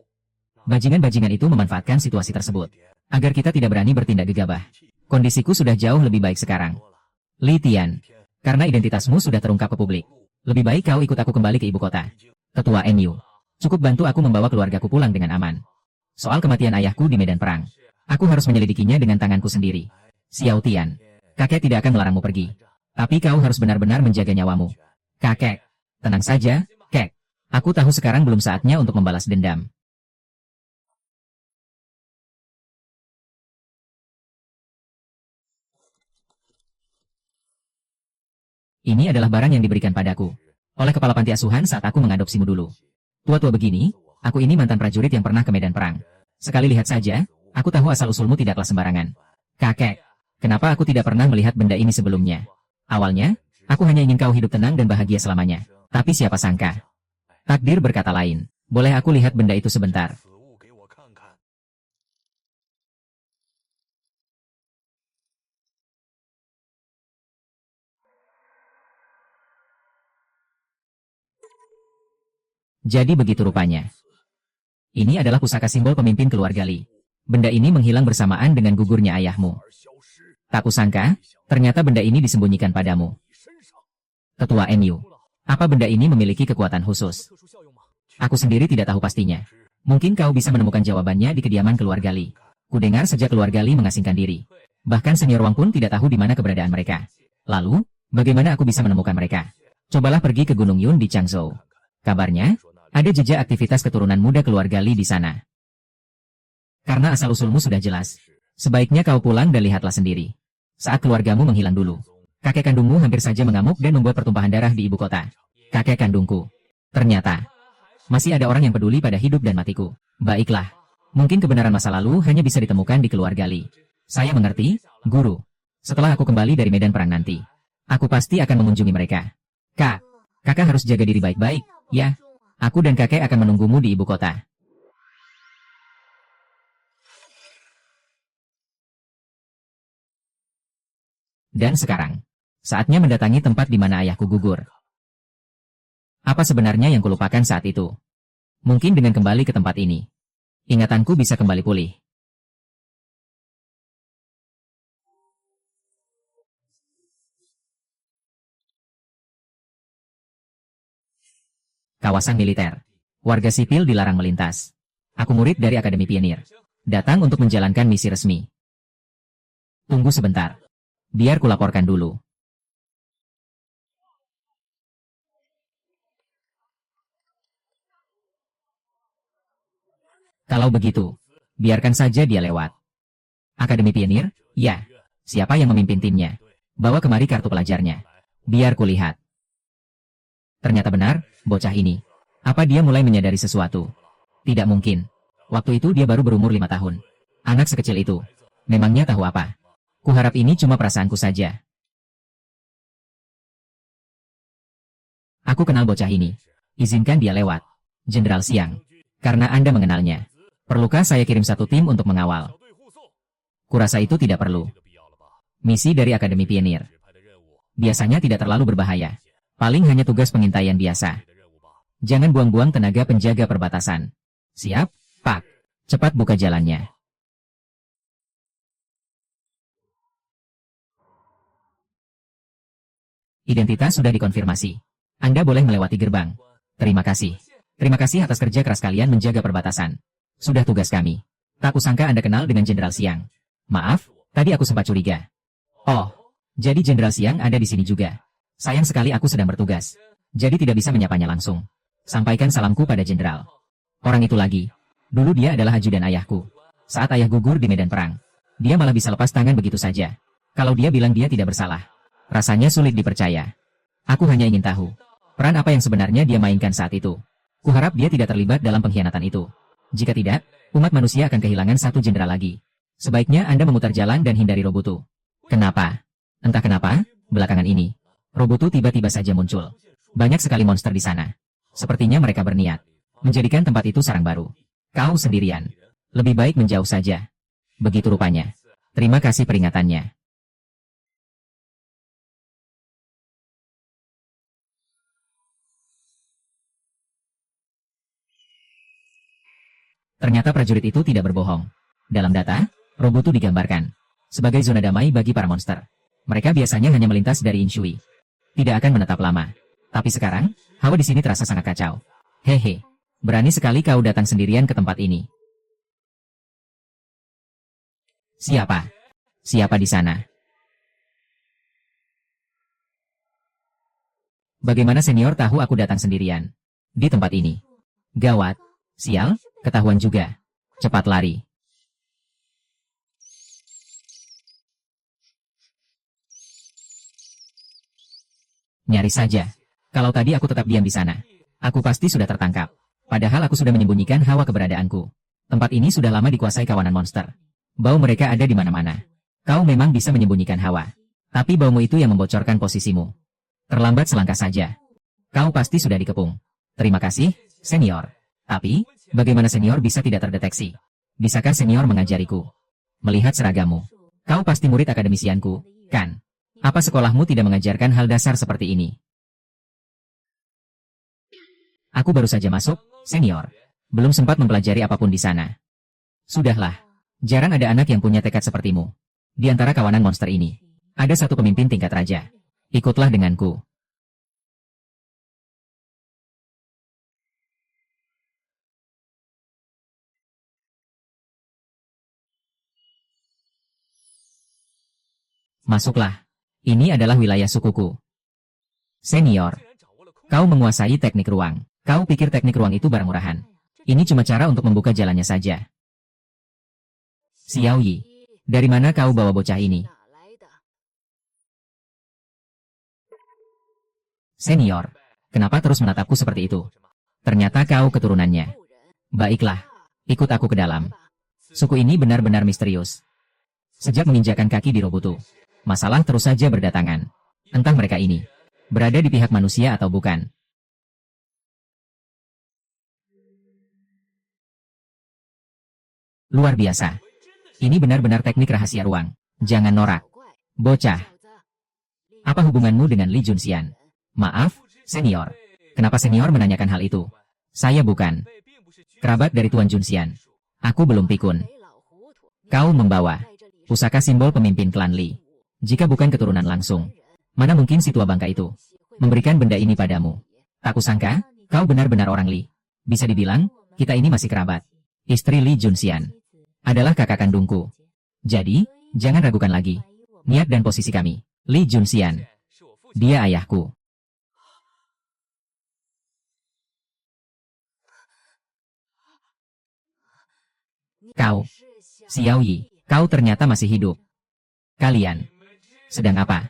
Bajingan-bajingan itu memanfaatkan situasi tersebut, agar kita tidak berani bertindak gegabah. Kondisiku sudah jauh lebih baik sekarang. Li Tian, karena identitasmu sudah terungkap ke publik, lebih baik kau ikut aku kembali ke ibu kota. Ketua NU, cukup bantu aku membawa keluargaku pulang dengan aman. Soal kematian ayahku di medan perang, aku harus menyelidikinya dengan tanganku sendiri. Xiao Tian, kakek tidak akan melarangmu pergi. Tapi kau harus benar-benar menjaga nyawamu. Kakek, tenang saja, kek. Aku tahu sekarang belum saatnya untuk membalas dendam. Ini adalah barang yang diberikan padaku oleh kepala panti asuhan saat aku mengadopsimu dulu. Tua-tua begini, aku ini mantan prajurit yang pernah ke medan perang. Sekali lihat saja, aku tahu asal-usulmu tidaklah sembarangan. Kakek, kenapa aku tidak pernah melihat benda ini sebelumnya? Awalnya, aku hanya ingin kau hidup tenang dan bahagia selamanya. Tapi siapa sangka? Takdir berkata lain. Boleh aku lihat benda itu sebentar? Jadi begitu rupanya. Ini adalah pusaka simbol pemimpin keluarga Li. Benda ini menghilang bersamaan dengan gugurnya ayahmu. Tak kusangka, ternyata benda ini disembunyikan padamu. Ketua NU, apa benda ini memiliki kekuatan khusus? Aku sendiri tidak tahu pastinya. Mungkin kau bisa menemukan jawabannya di kediaman keluarga Li. Kudengar sejak keluarga Li mengasingkan diri. Bahkan senior Wang pun tidak tahu di mana keberadaan mereka. Lalu, bagaimana aku bisa menemukan mereka? Cobalah pergi ke Gunung Yun di Changzhou. Kabarnya, ada jejak aktivitas keturunan muda keluarga Li di sana. Karena asal-usulmu sudah jelas, sebaiknya kau pulang dan lihatlah sendiri. Saat keluargamu menghilang dulu, kakek kandungmu hampir saja mengamuk dan membuat pertumpahan darah di ibu kota. Kakek kandungku. Ternyata, masih ada orang yang peduli pada hidup dan matiku. Baiklah, mungkin kebenaran masa lalu hanya bisa ditemukan di keluarga Li. Saya mengerti, guru. Setelah aku kembali dari medan perang nanti, aku pasti akan mengunjungi mereka. Kakak harus jaga diri baik-baik, ya. Aku dan kakek akan menunggumu di ibu kota. Dan sekarang, saatnya mendatangi tempat di mana ayahku gugur. Apa sebenarnya yang kulupakan saat itu? Mungkin dengan kembali ke tempat ini, ingatanku bisa kembali pulih. Kawasan militer. Warga sipil dilarang melintas. Aku murid dari Akademi Pionir. Datang untuk menjalankan misi resmi. Tunggu sebentar. Biar kulaporkan dulu. Kalau begitu, biarkan saja dia lewat. Akademi Pionir? Ya. Siapa yang memimpin timnya? Bawa kemari kartu pelajarnya. Biar kulihat. Ternyata benar, bocah ini. Apa dia mulai menyadari sesuatu? Tidak mungkin. Waktu itu dia baru berumur 5 tahun. Anak sekecil itu. Memangnya tahu apa? Kuharap ini cuma perasaanku saja. Aku kenal bocah ini. Izinkan dia lewat. Jenderal Xiang. Karena Anda mengenalnya. Perlukah saya kirim satu tim untuk mengawal? Kurasa itu tidak perlu. Misi dari Akademi Pionir biasanya tidak terlalu berbahaya. Paling hanya tugas pengintaian biasa. Jangan buang-buang tenaga penjaga perbatasan. Siap, Pak. Cepat buka jalannya. Identitas sudah dikonfirmasi. Anda boleh melewati gerbang. Terima kasih. Terima kasih atas kerja keras kalian menjaga perbatasan. Sudah tugas kami. Tak kusangka Anda kenal dengan Jenderal Xiang. Maaf, tadi aku sempat curiga. Oh, jadi Jenderal Xiang ada di sini juga. Sayang sekali aku sedang bertugas, jadi tidak bisa menyapanya langsung. Sampaikan salamku pada Jenderal. Orang itu lagi. Dulu dia adalah ajudan ayahku. Saat ayah gugur di medan perang, dia malah bisa lepas tangan begitu saja. Kalau dia bilang dia tidak bersalah, rasanya sulit dipercaya. Aku hanya ingin tahu, peran apa yang sebenarnya dia mainkan saat itu. Kuharap dia tidak terlibat dalam pengkhianatan itu. Jika tidak, umat manusia akan kehilangan satu jenderal lagi. Sebaiknya Anda memutar jalan dan hindari Robotu. Kenapa? Entah kenapa, belakangan ini, Robotu tiba-tiba saja muncul. Banyak sekali monster di sana. Sepertinya mereka berniat menjadikan tempat itu sarang baru. Kau sendirian. Lebih baik menjauh saja. Begitu rupanya. Terima kasih peringatannya. Ternyata prajurit itu tidak berbohong. Dalam data, Robutu digambarkan sebagai zona damai bagi para monster. Mereka biasanya hanya melintas dari Inshui. Tidak akan menetap lama. Tapi sekarang, hawa di sini terasa sangat kacau. Hehe, berani sekali kau datang sendirian ke tempat ini. Siapa? Siapa di sana? Bagaimana senior tahu aku datang sendirian? Di tempat ini. Gawat. Sial, ketahuan juga. Cepat lari. Nyaris saja. Kalau tadi aku tetap diam di sana, aku pasti sudah tertangkap. Padahal aku sudah menyembunyikan hawa keberadaanku. Tempat ini sudah lama dikuasai kawanan monster. Bau mereka ada di mana-mana. Kau memang bisa menyembunyikan hawa. Tapi baumu itu yang membocorkan posisimu. Terlambat selangkah saja. Kau pasti sudah dikepung. Terima kasih, senior. Tapi, bagaimana senior bisa tidak terdeteksi? Bisakah senior mengajariku? Melihat seragamu, kau pasti murid akademisianku, kan? Apa sekolahmu tidak mengajarkan hal dasar seperti ini? Aku baru saja masuk, senior. Belum sempat mempelajari apapun di sana. Sudahlah. Jarang ada anak yang punya tekad sepertimu. Di antara kawanan monster ini, ada satu pemimpin tingkat raja. Ikutlah denganku. Masuklah. Ini adalah wilayah sukuku. Senior, kau menguasai teknik ruang. Kau pikir teknik ruang itu barang murahan. Ini cuma cara untuk membuka jalannya saja. Xiao Yi, dari mana kau bawa bocah ini? Senior, kenapa terus menatapku seperti itu? Ternyata kau keturunannya. Baiklah, ikut aku ke dalam. Suku ini benar-benar misterius. Sejak menginjakan kaki di Robutu, masalah terus saja berdatangan. Entah mereka ini berada di pihak manusia atau bukan. Luar biasa. Ini benar-benar teknik rahasia ruang. Jangan norak. Bocah. Apa hubunganmu dengan Li Junxian? Maaf, senior. Kenapa senior menanyakan hal itu? Saya bukan kerabat dari Tuan Junxian. Aku belum pikun. Kau membawa pusaka simbol pemimpin klan Li. Jika bukan keturunan langsung, mana mungkin si tua bangka itu memberikan benda ini padamu? Tak kusangka, kau benar-benar orang Li. Bisa dibilang, kita ini masih kerabat. Istri Li Junxian adalah kakak kandungku. Jadi, jangan ragukan lagi niat dan posisi kami. Li Junxian, dia ayahku. Kau, Xiao Yi, kau ternyata masih hidup. Kalian sedang apa?